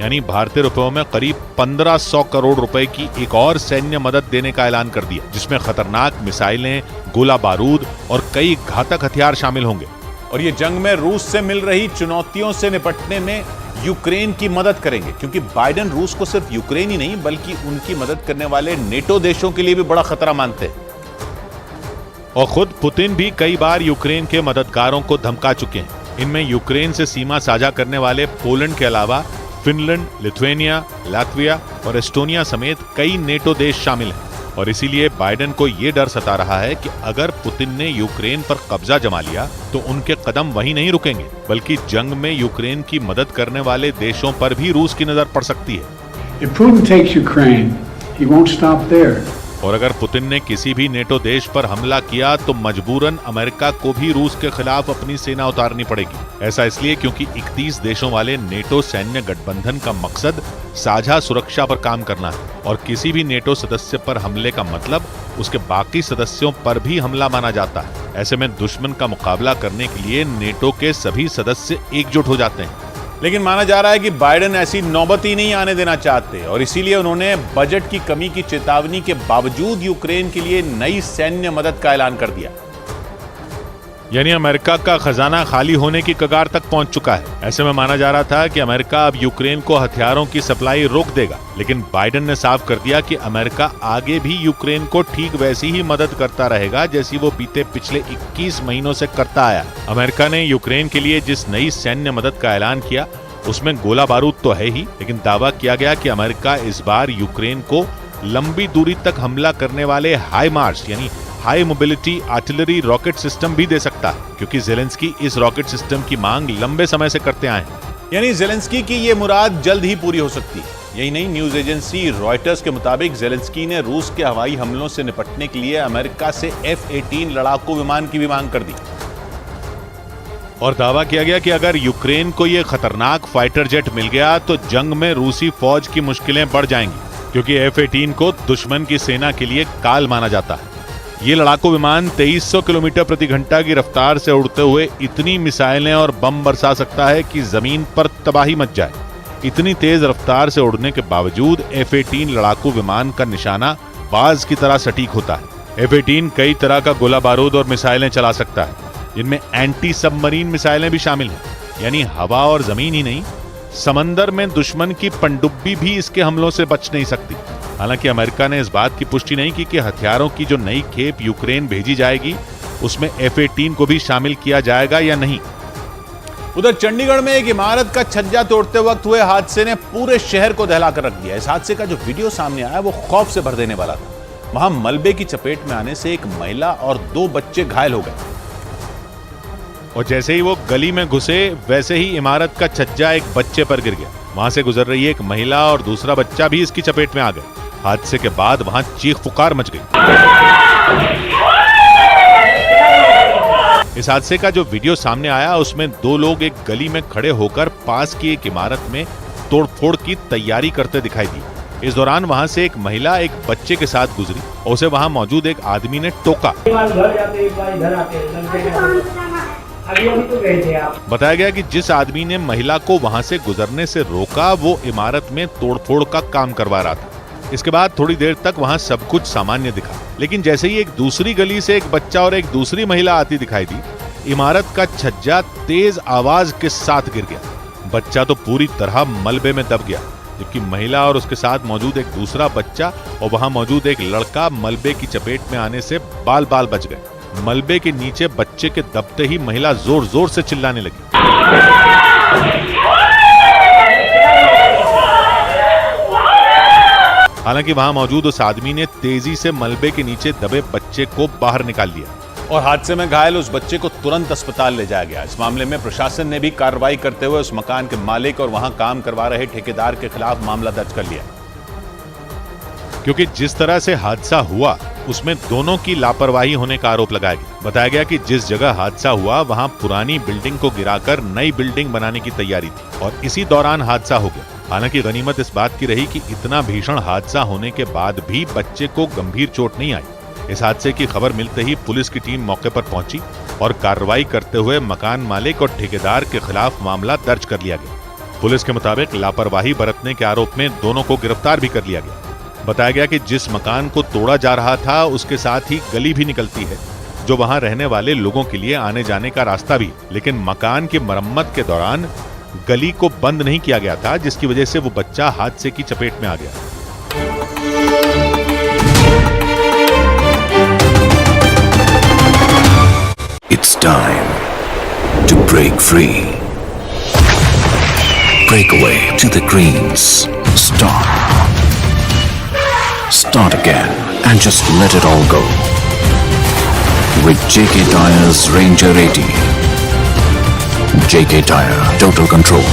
यानी भारतीय रुपयों में करीब 1500 करोड़ रुपए की एक और सैन्य मदद देने का ऐलान कर दिया, जिसमें खतरनाक मिसाइलें, गोला बारूद और कई घातक हथियार शामिल होंगे। और ये जंग में रूस से मिल रही चुनौतियों से निपटने में यूक्रेन की मदद करेंगे, क्योंकि बाइडेन रूस को सिर्फ यूक्रेन ही नहीं बल्कि उनकी मदद करने वाले नेटो देशों के लिए भी बड़ा खतरा मानते हैं। और खुद पुतिन भी कई बार यूक्रेन के मददगारों को धमका चुके हैं। इनमें यूक्रेन से सीमा साझा करने वाले पोलैंड के अलावा फिनलैंड, लिथुआनिया, लातविया और एस्टोनिया समेत कई नेटो देश शामिल हैं। और इसीलिए बाइडेन को ये डर सता रहा है कि अगर पुतिन ने यूक्रेन पर कब्जा जमा लिया तो उनके कदम वहीं नहीं रुकेंगे, बल्कि जंग में यूक्रेन की मदद करने वाले देशों पर भी रूस की नजर पड़ सकती है। If Putin takes Ukraine, he won't stop there. और अगर पुतिन ने किसी भी नेटो देश पर हमला किया तो मजबूरन अमेरिका को भी रूस के खिलाफ अपनी सेना उतारनी पड़ेगी। ऐसा इसलिए क्योंकि 31 देशों वाले नेटो सैन्य गठबंधन का मकसद साझा सुरक्षा पर काम करना है, और किसी भी नेटो सदस्य पर हमले का मतलब उसके बाकी सदस्यों पर भी हमला माना जाता है। ऐसे में दुश्मन का मुकाबला करने के लिए नेटो के सभी सदस्य एकजुट हो जाते हैं। लेकिन माना जा रहा है कि बाइडेन ऐसी नौबत ही नहीं आने देना चाहते, और इसीलिए उन्होंने बजट की कमी की चेतावनी के बावजूद यूक्रेन के लिए नई सैन्य मदद का ऐलान कर दिया। यानी अमेरिका का खजाना खाली होने की कगार तक पहुंच चुका है। ऐसे में माना जा रहा था कि अमेरिका अब यूक्रेन को हथियारों की सप्लाई रोक देगा, लेकिन बाइडेन ने साफ कर दिया कि अमेरिका आगे भी यूक्रेन को ठीक वैसी ही मदद करता रहेगा जैसी वो बीते पिछले 21 महीनों से करता आया। अमेरिका ने यूक्रेन के लिए जिस नई सैन्य मदद का ऐलान किया उसमें गोला बारूद तो है ही, लेकिन दावा किया गया कि अमेरिका इस बार यूक्रेन को लंबी दूरी तक हमला करने वाले हाई मार्च यानी high mobility artillery rocket system भी दे सकता है, क्योंकि जेलेंस्की इस रॉकेट सिस्टम की मांग लंबे समय से करते आए हैं। यानी जेलेंस्की की ये मुराद जल्द ही पूरी हो सकती है। यही नहीं, न्यूज एजेंसी रॉयटर्स के मुताबिक जेलेंस्की ने रूस के हवाई हमलों से निपटने के लिए अमेरिका से F-18 लड़ाकू विमान की भी मांग कर दी। और दावा किया गया कि अगर यूक्रेन को ये खतरनाक फाइटर जेट मिल गया तो जंग में रूसी फौज की मुश्किलें बढ़ जाएंगी, क्योंकि F-18 को दुश्मन की सेना के लिए काल माना जाता है। ये लड़ाकू विमान 2300 किलोमीटर प्रति घंटा की रफ्तार से उड़ते हुए इतनी मिसाइलें और बम बरसा सकता है कि जमीन पर तबाही मच जाए। इतनी तेज रफ्तार से उड़ने के बावजूद F-18 लड़ाकू विमान का निशाना बाज की तरह सटीक होता है। F-18 कई तरह का गोला बारूद और मिसाइलें चला सकता है, जिनमें एंटी सबमरीन मिसाइलें भी शामिल हैं। यानी हवा और जमीन ही नहीं, समंदर में दुश्मन की पनडुब्बी भी इसके हमलों से बच नहीं सकती। हालांकि अमेरिका ने इस बात की पुष्टि नहीं की कि हथियारों की जो नई खेप यूक्रेन भेजी जाएगी उसमें F-18 को भी शामिल किया जाएगा या नहीं। उधर चंडीगढ़ में एक इमारत का छज्जा तोड़ते वक्त हुए हादसे ने पूरे शहर को दहलाकर रख दिया। इस हादसे का जो वीडियो सामने आया वो खौफ से भर देने वाला था। वहां मलबे की चपेट में आने से एक महिला और 2 बच्चे घायल हो गए और जैसे ही वो गली में घुसे वैसे ही इमारत का छज्जा एक बच्चे पर गिर गया। वहां से गुजर रही एक महिला और दूसरा बच्चा भी इसकी चपेट में आ गए। हादसे के बाद वहां चीख पुकार मच गई। इस हादसे का जो वीडियो सामने आया उसमें 2 लोग एक गली में खड़े होकर पास की एक इमारत में तोड़फोड़ की तैयारी करते दिखाई दी। इस दौरान वहां से एक महिला एक बच्चे के साथ गुजरी और उसे वहां मौजूद एक आदमी ने टोका। बताया गया कि जिस आदमी ने महिला को वहां से गुजरने से रोका वो इमारत में तोड़फोड़ का काम करवा रहा था। इसके बाद थोड़ी देर तक वहां सब कुछ सामान्य दिखा, लेकिन जैसे ही एक दूसरी गली से एक बच्चा और एक दूसरी महिला आती दिखाई दी, इमारत का छज्जा तेज आवाज के साथ गिर गया। बच्चा तो पूरी तरह मलबे में दब गया, जबकि महिला और उसके साथ मौजूद एक दूसरा बच्चा और वहां मौजूद एक लड़का मलबे की चपेट में आने से बाल बाल बच गए। मलबे के नीचे बच्चे के दबते ही महिला जोर जोर से चिल्लाने लगी। हालांकि वहां मौजूद उस आदमी ने तेजी से मलबे के नीचे दबे बच्चे को बाहर निकाल लिया और हादसे में घायल उस बच्चे को तुरंत अस्पताल ले जाया गया। इस मामले में प्रशासन ने भी कार्रवाई करते हुए उस मकान के मालिक और वहां काम करवा रहे ठेकेदार के खिलाफ मामला दर्ज कर लिया, क्योंकि जिस तरह से हादसा हुआ उसमें दोनों की लापरवाही होने का आरोप लगाया गया। बताया गया कि जिस जगह हादसा हुआ वहां पुरानी बिल्डिंग को गिराकर नई बिल्डिंग बनाने की तैयारी थी और इसी दौरान हादसा हो गया। हालांकि गनीमत इस बात की रही कि इतना भीषण हादसा होने के बाद भी बच्चे को गंभीर चोट नहीं आई। इस हादसे की खबर मिलते ही पुलिस की टीम मौके पर पहुंची और कार्रवाई करते हुए मकान मालिक और ठेकेदार के खिलाफ मामला दर्ज कर लिया गया। पुलिस के मुताबिक लापरवाही बरतने के आरोप में दोनों को गिरफ्तार भी कर लिया गया। बताया गया कि जिस मकान को तोड़ा जा रहा था उसके साथ ही गली भी निकलती है जो वहां रहने वाले लोगों के लिए आने जाने का रास्ता भी, लेकिन मकान की मरम्मत के दौरान गली को बंद नहीं किया गया था, जिसकी वजह से वो बच्चा हादसे की चपेट में आ गया। It's time to break free. Break away to the greens. Start again and just let it all go. With JK Tyre's Ranger 80. JK Tyre, total control.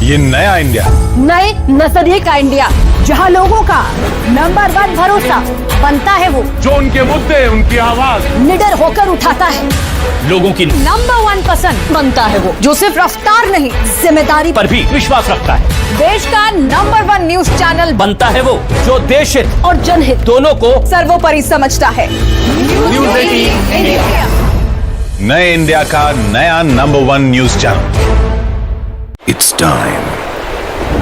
ये नया इंडिया, नए नजरिए का इंडिया, जहां लोगों का नंबर 1 भरोसा बनता है वो जो उनके मुद्दे उनकी आवाज निडर होकर उठाता है, लोगों की नंबर 1 पसंद बनता है वो जो सिर्फ रफ्तार नहीं जिम्मेदारी पर भी विश्वास रखता है। देश का नंबर 1 न्यूज चैनल बनता है वो जो देश हित और जनहित दोनों को सर्वोपरि समझता है। न्यूज़ 18 इंडिया, नए इंडिया का नया number 1 news channel. It's time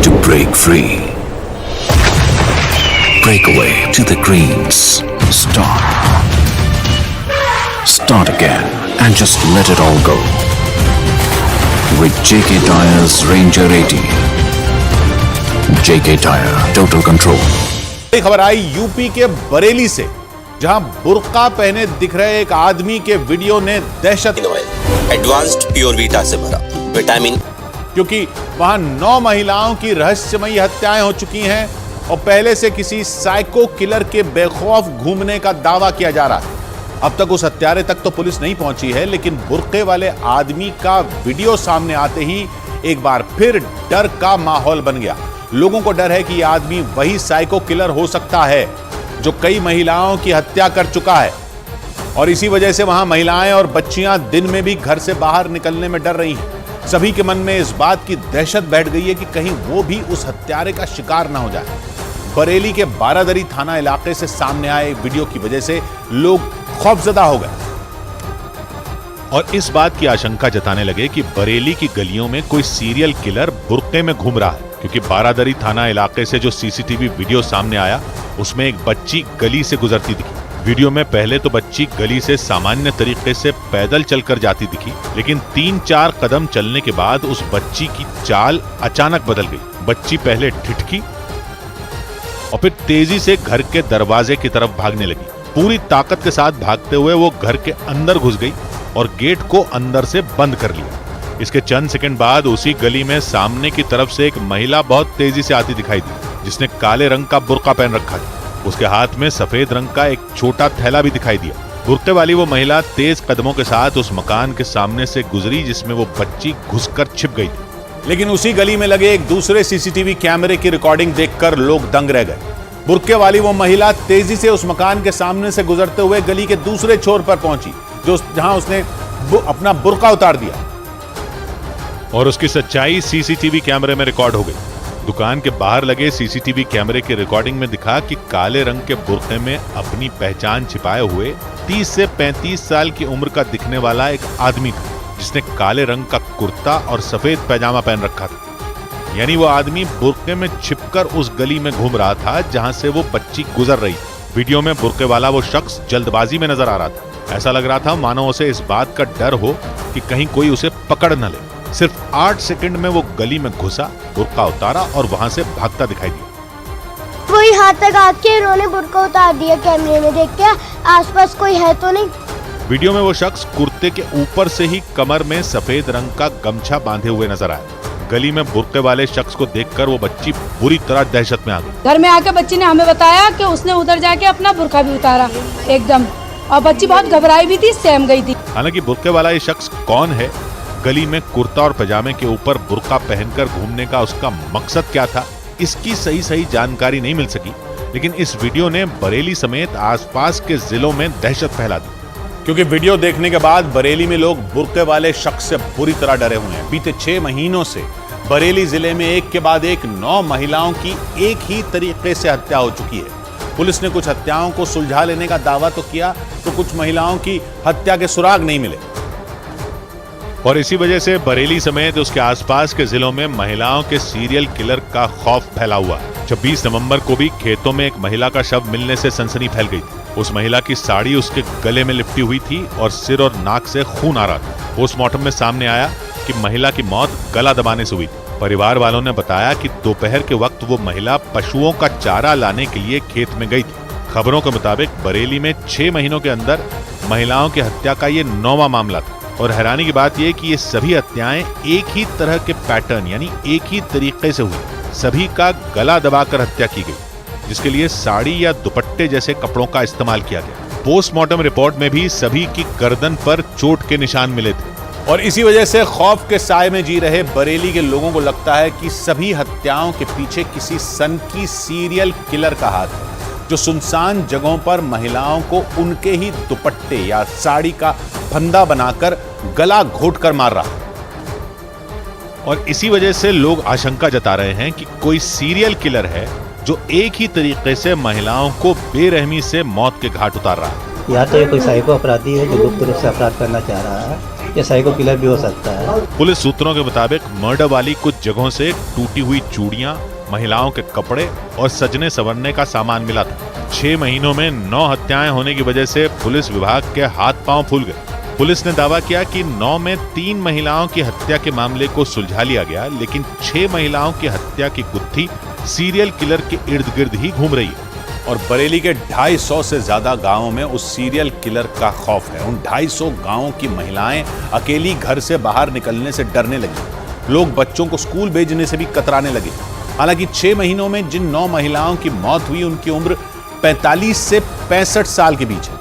to break free. Break away to the greens. Start again and just let it all go. With JK Tyre's Ranger 80. JK Tyre, total control. एक खबर आई UP के बरेली से, जहां बुर्का पहने दिख रहे एक आदमी के वीडियो ने दहशत एडवांस्ड प्योर वीटा से भरा विटामिन, क्योंकि वहां 9 महिलाओं की रहस्यमयी हत्याएं हो चुकी हैं और पहले से किसी साइको किलर के बेखौफ घूमने का दावा किया जा रहा है। अब तक उस हत्यारे तक तो पुलिस नहीं पहुंची है, लेकिन बुर्के वाले आदमी का वीडियो सामने आते ही एक बार फिर डर का माहौल बन गया। लोगों को डर है कि यह आदमी वही साइको किलर हो सकता है जो कई महिलाओं की हत्या कर चुका है और इसी वजह से वहां महिलाएं और बच्चियां दिन में भी घर से बाहर निकलने में डर रही हैं। सभी के मन में इस बात की दहशत बैठ गई है कि कहीं वो भी उस हत्यारे का शिकार ना हो जाए। बरेली के बारादरी थाना इलाके से सामने आए वीडियो की वजह से लोग खौफजदा हो गए और इस बात की आशंका जताने लगे कि बरेली की गलियों में कोई सीरियल किलर बुर्के में घूम रहा है, क्योंकि बारादरी थाना इलाके से जो सीसीटीवी वीडियो सामने आया उसमें एक बच्ची गली से गुजरती दिखी। वीडियो में पहले तो बच्ची गली से सामान्य तरीके से पैदल चलकर जाती दिखी, लेकिन 3-4 कदम चलने के बाद उस बच्ची की चाल अचानक बदल गई। बच्ची पहले ठिठकी और फिर तेजी से घर के दरवाजे की तरफ भागने लगी। पूरी ताकत के साथ भागते हुए वो घर के अंदर घुस गई और गेट को अंदर से बंद कर लिया। इसके चंद सेकंड बाद उसी गली में सामने की तरफ से एक महिला बहुत तेजी से आती दिखाई दी, जिसने काले रंग का बुर्का पहन रखा था। उसके हाथ में सफेद रंग का एक छोटा थैला भी दिखाई दिया। बुर्के वाली वो महिला तेज कदमों के साथ उस मकान के सामने से गुजरी जिसमें वो बच्ची घुसकर छिप गई थी। लेकिन उसी गली में लगे एक दूसरे सीसीटीवी कैमरे की रिकॉर्डिंग देखकर लोग दंग रह गए। बुर्के वाली वो महिला तेजी से उस मकान के सामने से गुजरते हुए गली के दूसरे छोर पर पहुंची, जहां उसने अपना बुर्का उतार दिया और उसकी सच्चाई सीसीटीवी कैमरे में रिकॉर्ड हो गई। दुकान के बाहर लगे सीसीटीवी कैमरे की रिकॉर्डिंग में दिखा कि काले रंग के बुर्के में अपनी पहचान छिपाए हुए 30 से 35 साल की उम्र का दिखने वाला एक आदमी था, जिसने काले रंग का कुर्ता और सफेद पैजामा पहन रखा था। यानी वो आदमी बुर्के में छिपकर उस गली में घूम रहा था जहां से वो बच्ची गुजर रही थी। वीडियो में बुर्के वाला वो शख्स जल्दबाजी में नजर आ रहा था। ऐसा लग रहा था मानो उसे इस बात का डर हो कि कहीं कोई उसे पकड़ न ले। सिर्फ 8 सेकंड में वो गली में घुसा, बुर्का उतारा और वहां से भागता दिखाई दिया। वही हाथ तक आके इन्होंने बुर्का उतार दिया। कैमरे में देख के आसपास कोई है तो नहीं। वीडियो में वो शख्स कुर्ते के ऊपर से ही कमर में सफेद रंग का गमछा बांधे हुए नजर आया। गली में बुर्के वाले शख्स को देखकर वो बच्ची बुरी तरह दहशत में आ गई। घर में आके बच्ची ने हमें बताया कि उसने उधर जाके अपना बुर्का भी उतारा एकदम, और बच्ची बहुत घबराई भी थी, सहम गई थी। हालांकि बुर्के वाला ये शख्स कौन है, गली में कुर्ता और पजामे के ऊपर बुर्का पहनकर घूमने का उसका मकसद क्या था, इसकी सही जानकारी नहीं मिल सकी। लेकिन इस वीडियो ने बरेली समेत आसपास के जिलों में दहशत फैला दी, क्योंकि वीडियो देखने के बाद बरेली में लोग बुर्के वाले शख्स से बुरी तरह डरे हुए हैं। बीते 6 महीनों से बरेली जिले में एक के बाद एक 9 महिलाओं की एक ही तरीके से हत्या हो चुकी है। पुलिस ने कुछ हत्याओं को सुलझा लेने का दावा तो किया, तो कुछ महिलाओं की हत्या के सुराग नहीं मिले। और इसी वजह से बरेली समेत उसके आसपास के जिलों में महिलाओं के सीरियल किलर का खौफ फैला हुआ। 26 नवंबर को भी खेतों में एक महिला का शव मिलने से सनसनी फैल गई थी। उस महिला की साड़ी उसके गले में लिपटी हुई थी और सिर और नाक से खून आ रहा था। पोस्टमार्टम में सामने आया कि महिला की मौत गला दबाने से हुई थी। परिवार वालों ने बताया कि दोपहर के वक्त वो महिला पशुओं का चारा लाने के लिए खेत में गई थी। खबरों के मुताबिक बरेली में 6 महीनों के अंदर महिलाओं की हत्या का ये 9वां मामला था। और हैरानी की बात यह कि ये सभी हत्याएं एक ही तरह के पैटर्न यानी एक ही तरीके से हुई। सभी का गला दबाकर हत्या की गई, जिसके लिए साड़ी या दुपट्टे जैसे कपड़ों का इस्तेमाल किया गया। पोस्टमार्टम रिपोर्ट में भी सभी की गर्दन पर चोट के निशान मिले थे। और इसी वजह से खौफ के साए में जी रहे बरेली के लोगों को लगता है कि सभी हत्याओं के पीछे किसी सनकी सीरियल किलर का हाथ है, जो सुनसान जगहों पर महिलाओं को उनके ही दुपट्टे या साड़ी का फंदा बनाकर गला घोंटकर मार रहा है। और इसी वजह से लोग आशंका जता रहे हैं कि कोई सीरियल किलर है जो एक ही तरीके से महिलाओं को बेरहमी से मौत के घाट उतार रहा है। या तो ये कोई साइको अपराधी है जो गुप्त रूप से अपराध करना चाह रहा है, या साइको किलर भी हो सकता है। पुलिस सूत्रों के मुताबिक मर्डर वाली कुछ जगहों से टूटी हुई चूड़ियां, महिलाओं के कपड़े और सजने संवरने का सामान मिला था। 6 महीनों में 9 हत्याएं होने की वजह से पुलिस विभाग के हाथ पांव फूल गए। पुलिस ने दावा किया कि 9 में 3 महिलाओं की हत्या के मामले को सुलझा लिया गया, लेकिन 6 महिलाओं की हत्या की गुत्थी सीरियल किलर के इर्द गिर्द ही घूम रही है। और बरेली के 250 से ज्यादा गांवों में उस सीरियल किलर का खौफ है। उन 250 गांवों की महिलाएं अकेली घर से बाहर निकलने से डरने लगी। लोग बच्चों को स्कूल भेजने से भी कतराने लगे। हालांकि 6 महीनों में जिन 9 महिलाओं की मौत हुई, उनकी उम्र 45 से 65 साल के बीच है।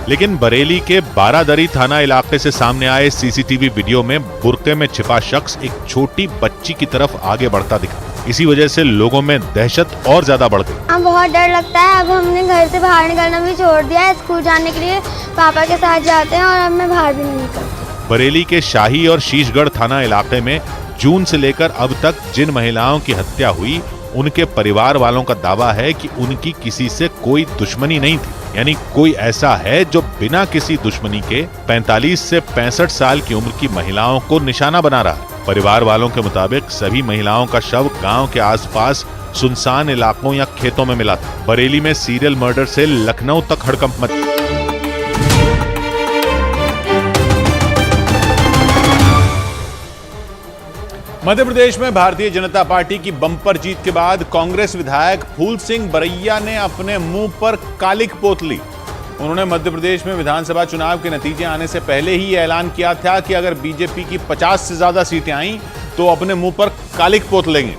लेकिन बरेली के बारादरी थाना इलाके से सामने आए सीसीटीवी वीडियो में बुर्के में छिपा शख्स एक छोटी बच्ची की तरफ आगे बढ़ता दिखा। इसी वजह से लोगों में दहशत और ज्यादा बढ़ गई। अब बहुत डर लगता है। अब हमने घर से बाहर निकलना भी छोड़ दिया है। स्कूल जाने के लिए पापा के साथ जाते हैं और अब मैं बाहर भी नहीं निकलती। बरेली के शाही और शीशगढ़ थाना इलाके में जून से लेकर अब तक जिन महिलाओं की हत्या हुई, उनके परिवार वालों का दावा है कि उनकी किसी से कोई दुश्मनी नहीं थी। यानी कोई ऐसा है जो बिना किसी दुश्मनी के 45 से 65 साल की उम्र की महिलाओं को निशाना बना रहा है। परिवार वालों के मुताबिक सभी महिलाओं का शव गांव के आसपास सुनसान इलाकों या खेतों में मिला था। बरेली में सीरियल मर्डर से लखनऊ तक हड़कंप मच गया। मध्य प्रदेश में भारतीय जनता पार्टी की बम्पर जीत के बाद कांग्रेस विधायक फूल सिंह बरैया ने अपने मुंह पर कालिक पोत ली। उन्होंने मध्य प्रदेश में विधानसभा चुनाव के नतीजे आने से पहले ही ऐलान किया था कि अगर बीजेपी की 50 से ज्यादा सीटें आईं तो अपने मुंह पर कालिक पोत लेंगे।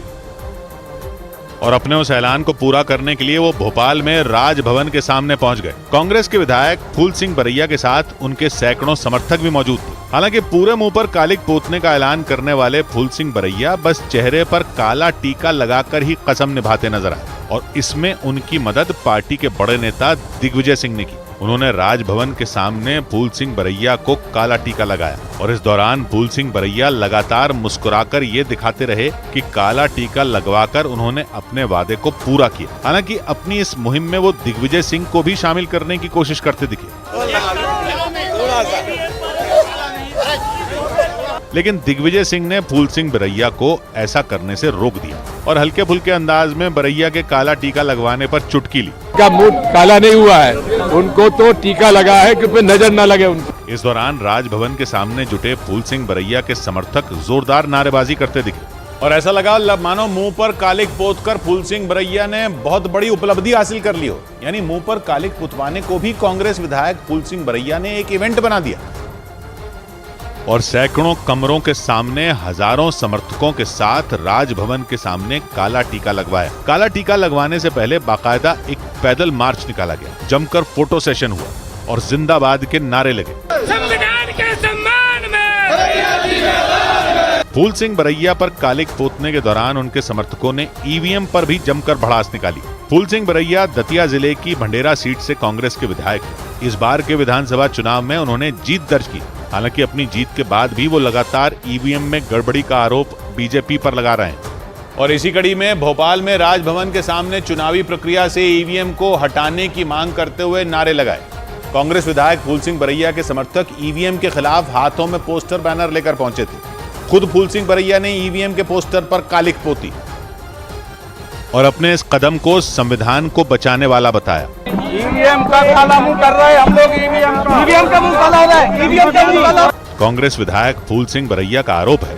और अपने उस ऐलान को पूरा करने के लिए वो भोपाल में राजभवन के सामने पहुंच गए। कांग्रेस के विधायक फूल सिंह बरैया के साथ उनके सैकड़ों समर्थक भी मौजूद थे। हालांकि पूरे मुंह पर कालिक पोतने का ऐलान करने वाले फूल सिंह बरैया बस चेहरे पर काला टीका लगाकर ही कसम निभाते नजर आए और इसमें उनकी मदद पार्टी के बड़े नेता दिग्विजय सिंह ने की। उन्होंने राजभवन के सामने फूल सिंह बरैया को काला टीका लगाया और इस दौरान फूल सिंह बरैया लगातार मुस्कुराकर ये दिखाते रहे कि काला टीका लगवाकर उन्होंने अपने वादे को पूरा किया। हालांकि अपनी इस मुहिम में वो दिग्विजय सिंह को भी शामिल करने की कोशिश करते दिखे, लेकिन दिग्विजय सिंह ने फूल सिंह बरैया को ऐसा करने से रोक दिया और हल्के फुल्के अंदाज में बरैया के काला टीका लगवाने पर चुटकी ली। का मुंह काला नहीं हुआ है, उनको तो टीका लगा है कि नजर न लगे उनको। इस दौरान राजभवन के सामने जुटे फूल सिंह बरैया के समर्थक जोरदार नारेबाजी करते दिखे और ऐसा लगा मानो मुंह पर कालिक पोतकर फूल सिंह बरैया ने बहुत बड़ी उपलब्धि हासिल कर ली हो। यानी मुंह पर कालिक पुतवाने को भी कांग्रेस विधायक फूल सिंह बरैया ने एक इवेंट बना दिया और सैकड़ों कमरों के सामने हजारों समर्थकों के साथ राजभवन के सामने काला टीका लगवाया। काला टीका लगवाने से पहले बाकायदा एक पैदल मार्च निकाला गया, जमकर फोटो सेशन हुआ और जिंदाबाद के नारे लगे। संविधान के सम्मान में फूल सिंह बरैया पर कालिक पोतने के दौरान उनके समर्थकों ने ईवीएम पर भी जमकर भड़ास निकाली। फूल सिंह बरैया दतिया जिले की भंडेरा सीट से कांग्रेस के विधायक हैं। इस बार के विधानसभा चुनाव में उन्होंने जीत दर्ज की। हालांकि अपनी जीत के बाद भी वो लगातार ईवीएम में गड़बड़ी का आरोप बीजेपी पर लगा रहे हैं। और इसी कड़ी में भोपाल में राजभवन के सामने चुनावी प्रक्रिया से ईवीएम को हटाने की मांग करते हुए नारे लगाए। कांग्रेस विधायक फूल सिंह बरैया के समर्थक ईवीएम के खिलाफ हाथों में पोस्टर बैनर लेकर पहुंचे थे। खुद फूल सिंह बरैया ने ईवीएम के पोस्टर पर कालिक पोती और अपने इस कदम को संविधान को बचाने वाला बताया। ईवीएम का काला मुंह कर रहे हैं हम लोग, ईवीएम का मुंह काला हो रहा है, ईवीएम का मुंह काला। कांग्रेस विधायक फूल सिंह बरैया का आरोप है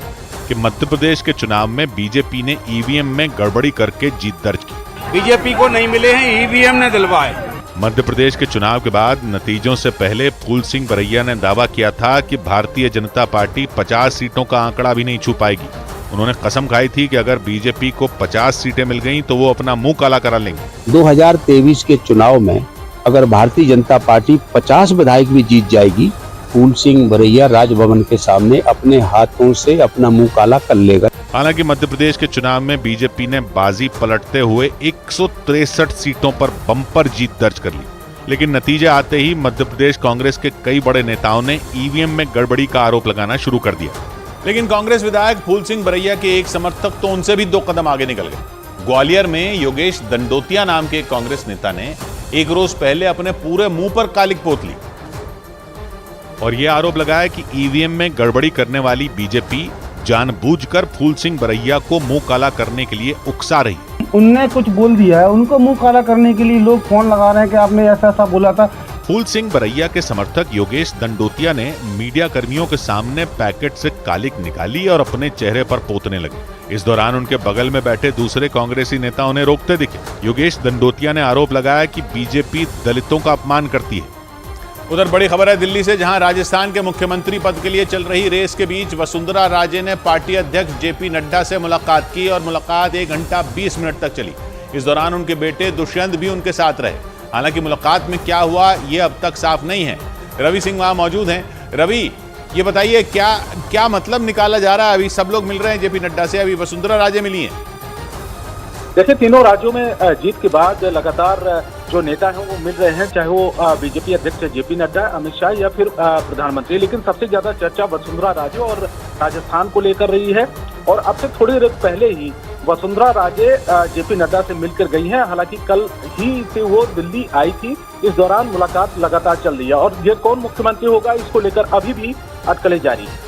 कि मध्य प्रदेश के चुनाव में बीजेपी ने ईवीएम में गड़बड़ी करके जीत दर्ज की। बीजेपी को नहीं मिले हैं, ईवीएम ने दिलवाए। मध्य प्रदेश के चुनाव के बाद नतीजों से पहले फूल सिंह बरैया ने दावा किया था कि भारतीय जनता पार्टी 50 सीटों का आंकड़ा भी नहीं छू पाएगी। उन्होंने कसम खाई थी कि अगर बीजेपी को 50 सीटें मिल गईं तो वो अपना मुंह काला करा लेंगे। 2023 के चुनाव में अगर भारतीय जनता पार्टी 50 विधायक भी जीत जाएगी, फूल सिंह बरैया राजभवन के सामने अपने हाथों से अपना मुंह काला कर लेगा। हालांकि मध्य प्रदेश के चुनाव में बीजेपी ने बाजी पलटते हुए 163 सीटों पर बम्पर जीत दर्ज कर ली, लेकिन नतीजे आते ही मध्य प्रदेश कांग्रेस के कई बड़े नेताओं ने ईवीएम में गड़बड़ी का आरोप लगाना शुरू कर दिया। लेकिन कांग्रेस विधायक फूल सिंह बरैया के एक समर्थक तो उनसे भी 2 कदम आगे निकल गए। ग्वालियर में योगेश दंडोतिया नाम के कांग्रेस नेता ने एक रोज पहले अपने पूरे मुंह पर कालिक पोत ली और यह आरोप लगाया कि ईवीएम में गड़बड़ी करने वाली बीजेपी जानबूझकर फूल सिंह बरैया को मुंह काला करने के लिए उकसा रही। उनने कुछ बोल दिया है, उनको मुंह काला करने के लिए लोग फोन लगा रहे हैं कि आपने ऐसा ऐसा बोला था। फूल सिंह बरैया के समर्थक योगेश दंडोतिया ने मीडिया कर्मियों के सामने पैकेट से कालिक निकाली और अपने चेहरे पर पोतने लगे। इस दौरान उनके बगल में बैठे दूसरे कांग्रेसी नेता उन्हें रोकते दिखे। योगेश दंडोतिया ने आरोप लगाया कि बीजेपी दलितों का अपमान करती है। उधर बड़ी खबर है दिल्ली से, जहां राजस्थान के मुख्यमंत्री पद के लिए चल रही रेस के बीच वसुंधरा राजे ने पार्टी अध्यक्ष जेपी नड्डा से मुलाकात की और मुलाकात 1 घंटा 20 मिनट तक चली। इस दौरान उनके बेटे दुष्यंत भी उनके साथ रहे। हालांकि मुलाकात में क्या हुआ ये अब तक साफ नहीं है। रवि सिंह वहां मौजूद हैं। रवि, ये बताइए क्या मतलब निकाला जा रहा है? अभी सब लोग मिल रहे हैं जेपी नड्डा से, अभी वसुंधरा राजे मिली हैं। जैसे तीनों राज्यों में जीत के बाद लगातार जो नेता हैं वो मिल रहे हैं, चाहे वो बीजेपी अध्यक्ष जेपी नड्डा, अमित शाह या फिर प्रधानमंत्री। लेकिन सबसे ज्यादा चर्चा वसुंधरा राजे और राजस्थान को लेकर रही है और अब से थोड़ी देर पहले ही वसुंधरा राजे जेपी नड्डा से मिलकर गई हैं। हालांकि कल ही से वो दिल्ली आई थी। इस दौरान मुलाकात लगातार चल रही है और ये कौन मुख्यमंत्री होगा इसको लेकर अभी भी अटकलें जारी है।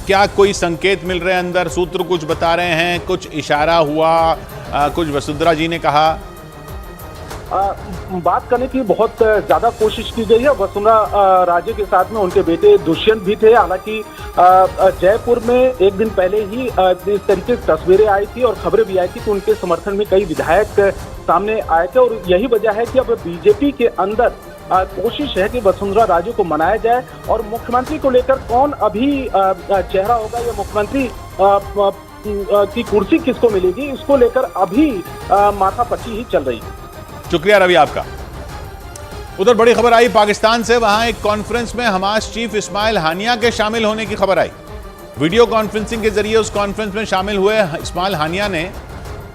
क्या कोई संकेत मिल रहे हैं अंदर? सूत्र कुछ बता रहे हैं, कुछ इशारा हुआ, कुछ वसुंधरा जी ने कहा? बात करने की बहुत ज्यादा कोशिश की गई है। वसुंधरा राजे के साथ में उनके बेटे दुष्यंत भी थे। हालांकि जयपुर में एक दिन पहले ही इस तरीके से तस्वीरें आई थी और खबरें भी आई थी कि उनके समर्थन में कई विधायक सामने आए थे और यही वजह है कि अब बीजेपी के अंदर कोशिश है कि वसुंधरा राजे को मनाया जाए और मुख्यमंत्री को लेकर कौन अभी चेहरा होगा या मुख्यमंत्री की कुर्सी किसको मिलेगी, इसको लेकर अभी माथापच्ची ही चल रही है। शुक्रिया रवि आपका। उधर बड़ी खबर आई पाकिस्तान से, वहां एक कॉन्फ्रेंस में हमास चीफ इस्माइल हानिया के शामिल होने की खबर आई। वीडियो कॉन्फ्रेंसिंग के जरिए उस कॉन्फ्रेंस में शामिल हुए इस्माइल हानिया ने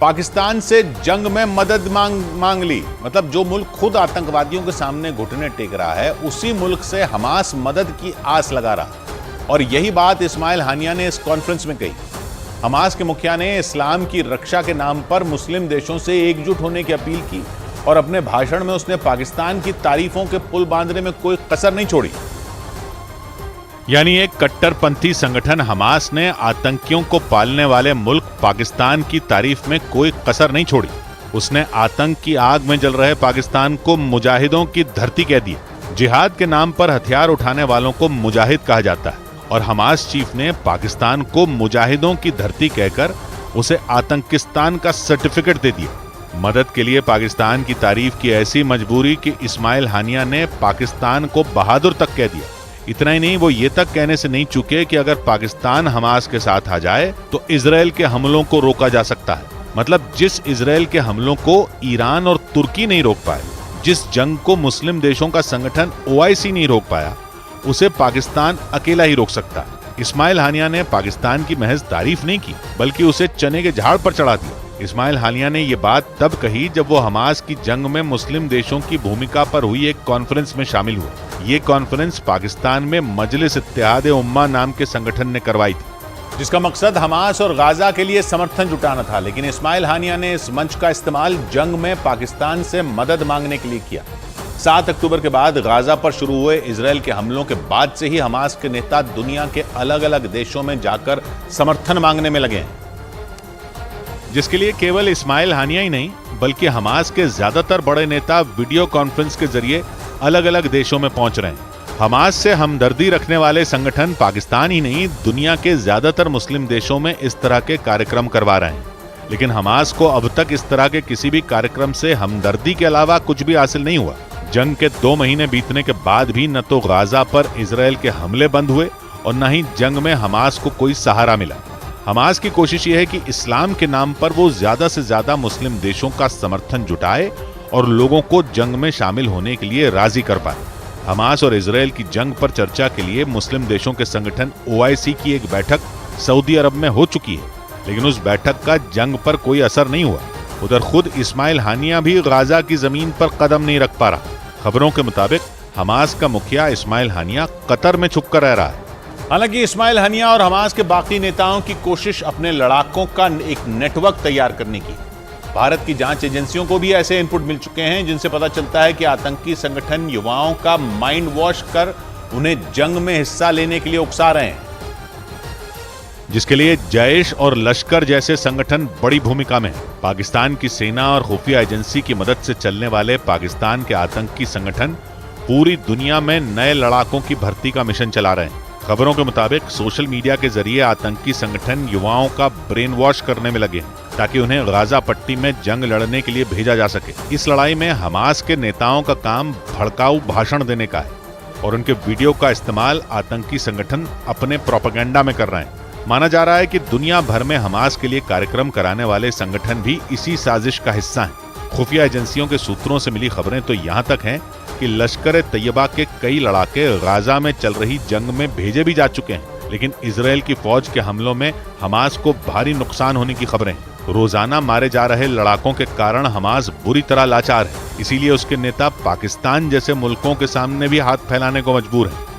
पाकिस्तान से जंग में मदद मांग ली। मतलब जो मुल्क खुद आतंकवादियों के सामने घुटने टेक रहा है, उसी मुल्क से हमास मदद की आस लगा रहा। और यही बात इस्माइल हानिया ने इस कॉन्फ्रेंस में कही। हमास के मुखिया ने इस्लाम की रक्षा के नाम पर मुस्लिम देशों से एकजुट होने की अपील की और अपने भाषण में उसने पाकिस्तान की तारीफों के पुल बांधने में कोई कसर नहीं छोड़ी। यानी एक कट्टरपंथी संगठन हमास ने आतंकियों को पालने वाले मुल्क पाकिस्तान की तारीफ में कोई कसर नहीं छोड़ी। उसने आतंक की आग में जल रहे पाकिस्तान को मुजाहिदों की धरती कह दी। जिहाद के नाम पर हथियार उठाने वालों को मुजाहिद कहा जाता है और हमास चीफ ने पाकिस्तान को मुजाहिदों की धरती कहकर उसे आतंकिस्तान का सर्टिफिकेट दे दिया। मदद के लिए पाकिस्तान की तारीफ की ऐसी मजबूरी कि इस्माइल हानिया ने पाकिस्तान को बहादुर तक कह दिया। इतना ही नहीं, वो ये तक कहने से नहीं चुके कि अगर पाकिस्तान हमास के साथ आ जाए तो इजराइल के हमलों को रोका जा सकता है। मतलब जिस इजराइल के हमलों को ईरान और तुर्की नहीं रोक पाए, जिस जंग को मुस्लिम देशों का संगठन OIC नहीं रोक पाया, उसे पाकिस्तान अकेला ही रोक सकता है। इस्माइल हानिया ने पाकिस्तान की महज तारीफ नहीं की, बल्कि उसे चने के झाड़ पर चढ़ा दिया। इस्माइल हानिया ने ये बात तब कही जब वो हमास की जंग में मुस्लिम देशों की भूमिका पर हुई एक कॉन्फ्रेंस में शामिल हुए। ये कॉन्फ्रेंस पाकिस्तान में मजलिस इत्तेहाद उम्मा नाम के संगठन ने करवाई थी, जिसका मकसद हमास और गाजा के लिए समर्थन जुटाना था। लेकिन इस्माइल हानिया ने इस मंच का इस्तेमाल जंग में पाकिस्तान से मदद मांगने के लिए किया। 7 अक्टूबर के बाद गाजा पर शुरू हुए इजराइल के हमलों के बाद से ही हमास के नेता दुनिया के अलग अलग देशों में जाकर समर्थन मांगने में लगे हैं, जिसके लिए केवल इस्माइल हानिया ही नहीं बल्कि हमास के ज्यादातर बड़े नेता वीडियो कॉन्फ्रेंस के जरिए अलग अलग देशों में पहुंच रहे हैं। हमास से हमदर्दी रखने वाले संगठन पाकिस्तान ही नहीं, दुनिया के ज्यादातर मुस्लिम देशों में इस तरह के कार्यक्रम करवा रहे हैं। लेकिन हमास को अब तक इस तरह के किसी भी कार्यक्रम से हमदर्दी के अलावा कुछ भी हासिल नहीं हुआ। जंग के 2 महीने बीतने के बाद भी न तो गाजा पर इजराइल के हमले बंद हुए और न ही जंग में हमास को कोई सहारा मिला। हमास की कोशिश यह है कि इस्लाम के नाम पर वो ज्यादा से ज्यादा मुस्लिम देशों का समर्थन जुटाए और लोगों को जंग में शामिल होने के लिए राजी कर पाए। हमास और इजराइल की जंग पर चर्चा के लिए मुस्लिम देशों के संगठन OIC की एक बैठक सऊदी अरब में हो चुकी है, लेकिन उस बैठक का जंग पर कोई असर नहीं हुआ। उधर खुद इस्माइल हानिया भी गाजा की जमीन पर कदम नहीं रख पा रहा। खबरों के मुताबिक हमास का मुखिया इस्माइल हानिया कतर में छुपकर रह रहा है। हालांकि इस्माइल हानिया और हमास के बाकी नेताओं की कोशिश अपने लड़ाकों का एक नेटवर्क तैयार करने की। भारत की जांच एजेंसियों को भी ऐसे इनपुट मिल चुके हैं जिनसे पता चलता है कि आतंकी संगठन युवाओं का माइंड वॉश कर उन्हें जंग में हिस्सा लेने के लिए उकसा रहे हैं, जिसके लिए जैश और लश्कर जैसे संगठन बड़ी भूमिका में है। पाकिस्तान की सेना और खुफिया एजेंसी की मदद से चलने वाले पाकिस्तान के आतंकी संगठन पूरी दुनिया में नए लड़ाकों की भर्ती का मिशन चला रहे हैं। खबरों के मुताबिक सोशल मीडिया के जरिए आतंकी संगठन युवाओं का ब्रेन वॉश करने में लगे हैं ताकि उन्हें गाजा पट्टी में जंग लड़ने के लिए भेजा जा सके। इस लड़ाई में हमास के नेताओं का काम भड़काऊ भाषण देने का है और उनके वीडियो का इस्तेमाल आतंकी संगठन अपने प्रोपेगेंडा में कर रहे हैं। माना जा रहा है कि दुनिया भर में हमास के लिए कार्यक्रम कराने वाले संगठन भी इसी साजिश का हिस्सा हैं। खुफिया एजेंसियों के सूत्रों से मिली खबरें तो यहाँ तक हैं कि लश्कर तैयबा के कई लड़ाके गाजा में चल रही जंग में भेजे भी जा चुके हैं, लेकिन इजराइल की फौज के हमलों में हमास को भारी नुकसान होने की खबरें। रोजाना मारे जा रहे लड़ाकों के कारण हमास बुरी तरह लाचार है, इसीलिए उसके नेता पाकिस्तान जैसे मुल्कों के सामने भी हाथ फैलाने को मजबूर है।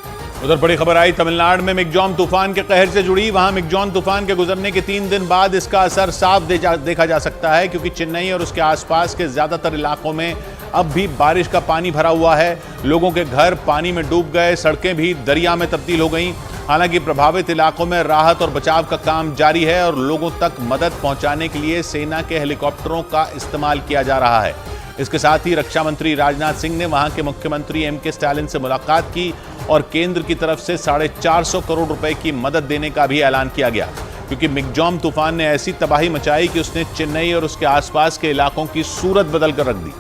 उधर बड़ी खबर आई तमिलनाडु में मिगजॉम तूफान के कहर से जुड़ी। वहां मिगजॉम तूफान के गुजरने के 3 दिन बाद इसका असर साफ देखा जा सकता है, क्योंकि चेन्नई और उसके आसपास के ज्यादातर इलाकों में अब भी बारिश का पानी भरा हुआ है। लोगों के घर पानी में डूब गए, सड़कें भी दरिया में तब्दील हो गईं। हालांकि प्रभावित इलाकों में राहत और बचाव का काम जारी है और लोगों तक मदद पहुंचाने के लिए सेना के हेलीकॉप्टरों का इस्तेमाल किया जा रहा है। इसके साथ ही रक्षा मंत्री राजनाथ सिंह ने वहां के मुख्यमंत्री एमके स्टालिन से मुलाकात की और केंद्र की तरफ से 450 करोड़ रुपए की मदद देने का भी ऐलान किया गया, क्योंकि मिग्जॉम तूफान ने ऐसी तबाही मचाई कि उसने चेन्नई और उसके आसपास के इलाकों की सूरत बदल कर रख दी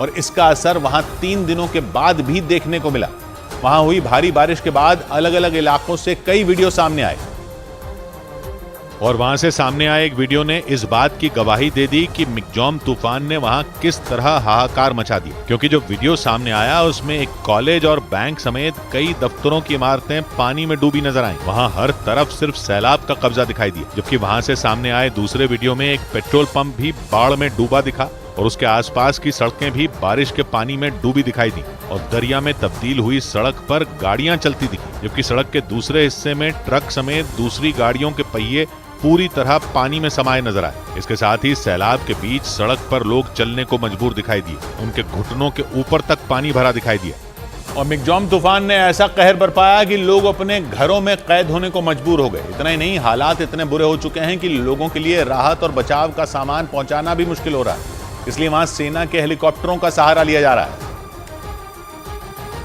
और इसका असर वहां 3 दिनों के बाद भी देखने को मिला। वहां हुई भारी बारिश के बाद अलग अलग इलाकों से कई वीडियो सामने आए और वहां से सामने आए एक वीडियो ने इस बात की गवाही दे दी कि मिग्जॉम तूफान ने वहां किस तरह हाहाकार मचा दिया, क्योंकि जो वीडियो सामने आया उसमें एक कॉलेज और बैंक समेत कई दफ्तरों की इमारतें पानी में डूबी नजर आईं। वहां हर तरफ सिर्फ सैलाब का कब्जा दिखाई दिया, जबकि वहां से सामने आए दूसरे वीडियो में एक पेट्रोल पंप भी बाढ़ में डूबा दिखा और उसके आसपास की सड़कें भी बारिश के पानी में डूबी दिखाई दी और दरिया में तब्दील हुई सड़क पर गाड़ियां चलती दिखी, जबकि सड़क के दूसरे हिस्से में ट्रक समेत दूसरी गाड़ियों के पहिए पूरी तरह पानी में समाये नजर आए। इसके साथ ही सैलाब के बीच सड़क पर लोग चलने को मजबूर दिखाई दिए, उनके घुटनों के ऊपर तक पानी भरा दिखाई दिया। और मिग्जॉम तूफान ने ऐसा कहर बरपाया कि लोग अपने घरों में कैद होने को मजबूर हो गए। इतना ही नहीं, हालात इतने बुरे हो चुके हैं कि लोगों के लिए राहत और बचाव का सामान पहुंचाना भी मुश्किल हो रहा है, इसलिए वहां सेना के हेलीकॉप्टरों का सहारा लिया जा रहा है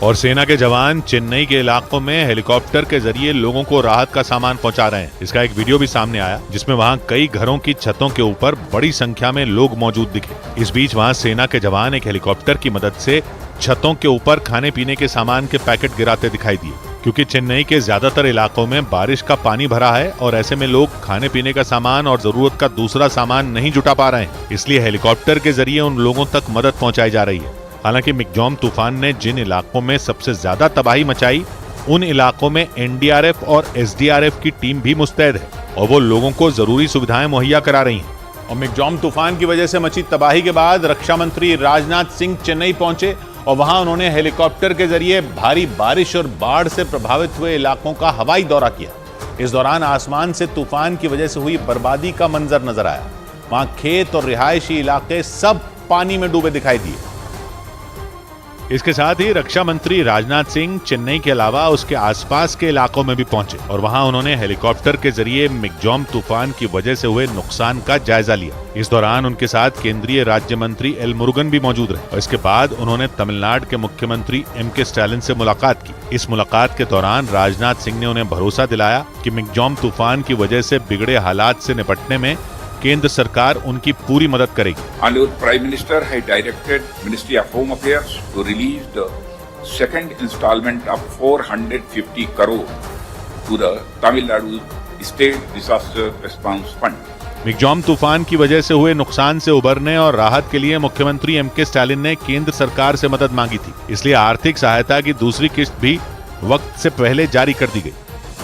और सेना के जवान चेन्नई के इलाकों में हेलीकॉप्टर के जरिए लोगों को राहत का सामान पहुंचा रहे हैं। इसका एक वीडियो भी सामने आया जिसमें वहां कई घरों की छतों के ऊपर बड़ी संख्या में लोग मौजूद दिखे। इस बीच वहां सेना के जवान एक हेलीकॉप्टर की मदद से छतों के ऊपर खाने पीने के सामान के पैकेट गिराते दिखाई दिए, क्योंकि चेन्नई के ज्यादातर इलाकों में बारिश का पानी भरा है और ऐसे में लोग खाने पीने का सामान और जरूरत का दूसरा सामान नहीं जुटा पा रहे हैं, इसलिए हेलीकॉप्टर के जरिए उन लोगों तक मदद पहुंचाई जा रही है। हालांकि मिग्जॉम तूफान ने जिन इलाकों में सबसे ज्यादा तबाही मचाई उन इलाकों में एनडीआरएफ और एसडीआरएफ की टीम भी मुस्तैद है और वो लोगों को जरूरी सुविधाएं मुहैया करा रही हैं। और मिग्जॉम तूफान की वजह से मची तबाही के बाद रक्षा मंत्री राजनाथ सिंह चेन्नई पहुंचे और वहां उन्होंने हेलीकॉप्टर के जरिए भारी बारिश और बाढ़ से प्रभावित हुए इलाकों का हवाई दौरा किया। इस दौरान आसमान से तूफान की वजह से हुई बर्बादी का मंजर नजर आया। वहां खेत और रिहायशी इलाके सब पानी में डूबे दिखाई दिए। इसके साथ ही रक्षा मंत्री राजनाथ सिंह चेन्नई के अलावा उसके आसपास के इलाकों में भी पहुंचे और वहां उन्होंने हेलीकॉप्टर के जरिए मिग्जॉम तूफान की वजह से हुए नुकसान का जायजा लिया। इस दौरान उनके साथ केंद्रीय राज्य मंत्री एल मुरुगन भी मौजूद रहे और इसके बाद उन्होंने तमिलनाडु के मुख्यमंत्री एमके स्टालिन से मुलाकात की। इस मुलाकात के दौरान राजनाथ सिंह ने उन्हें भरोसा दिलाया कि मिग्जॉम तूफान की वजह से बिगड़े हालात से निपटने में केंद्र सरकार उनकी पूरी मदद करेगी। Honorable Prime Minister had directed Ministry of Home Affairs to release the second installment of 450 crore to the Tamil Nadu State Disaster Response Fund. मिग्जॉम तूफान की वजह से हुए नुकसान से उबरने और राहत के लिए मुख्यमंत्री एमके स्टालिन ने केंद्र सरकार से मदद मांगी थी, इसलिए आर्थिक सहायता की दूसरी किस्त भी वक्त से पहले जारी कर दी गई।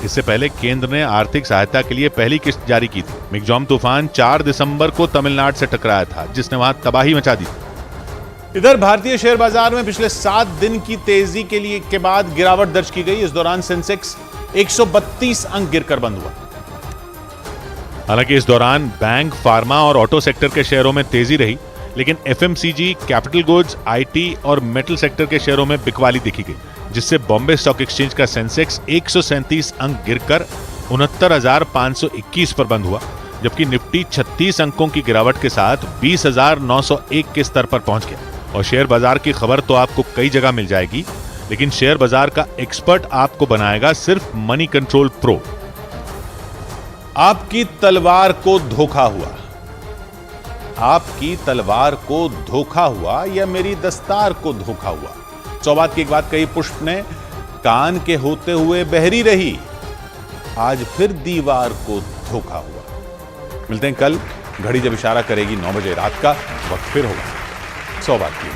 इससे पहले केंद्र ने आर्थिक सहायता के लिए पहली किस्त जारी की थी। मिग्जॉम तूफान 4 दिसंबर को तमिलनाडु से टकराया था, जिसने वहां तबाही मचा दी थी। इधर भारतीय शेयर बाजार में पिछले 7 दिन की तेजी के बाद गिरावट दर्ज की गई। इस दौरान सेंसेक्स 132 अंक गिरकर बंद हुआ। हालांकि इस दौरान बैंक, फार्मा और ऑटो सेक्टर के शेयरों में तेजी रही, लेकिन एफएमसीजी, कैपिटल गुड्स, आईटी और मेटल सेक्टर के शेयरों में बिकवाली दिखी गई, जिससे बॉम्बे स्टॉक एक्सचेंज का सेंसेक्स 137 अंक गिरकर 69,521 पर बंद हुआ, जबकि निफ्टी 36 अंकों की गिरावट के साथ 20,901 के स्तर पर पहुंच गया। और शेयर बाजार की खबर तो आपको कई जगह मिल जाएगी, लेकिन शेयर बाजार का एक्सपर्ट आपको बनाएगा सिर्फ मनी कंट्रोल प्रो। आपकी तलवार को धोखा हुआ, आपकी तलवार को धोखा हुआ या मेरी दस्तार को धोखा हुआ। 100 बात की एक बात कही पुष्प ने, कान के होते हुए बहरी रही, आज फिर दीवार को धोखा हुआ। मिलते हैं कल, घड़ी जब इशारा करेगी 9 बजे रात का, वक्त फिर होगा 100 बात की।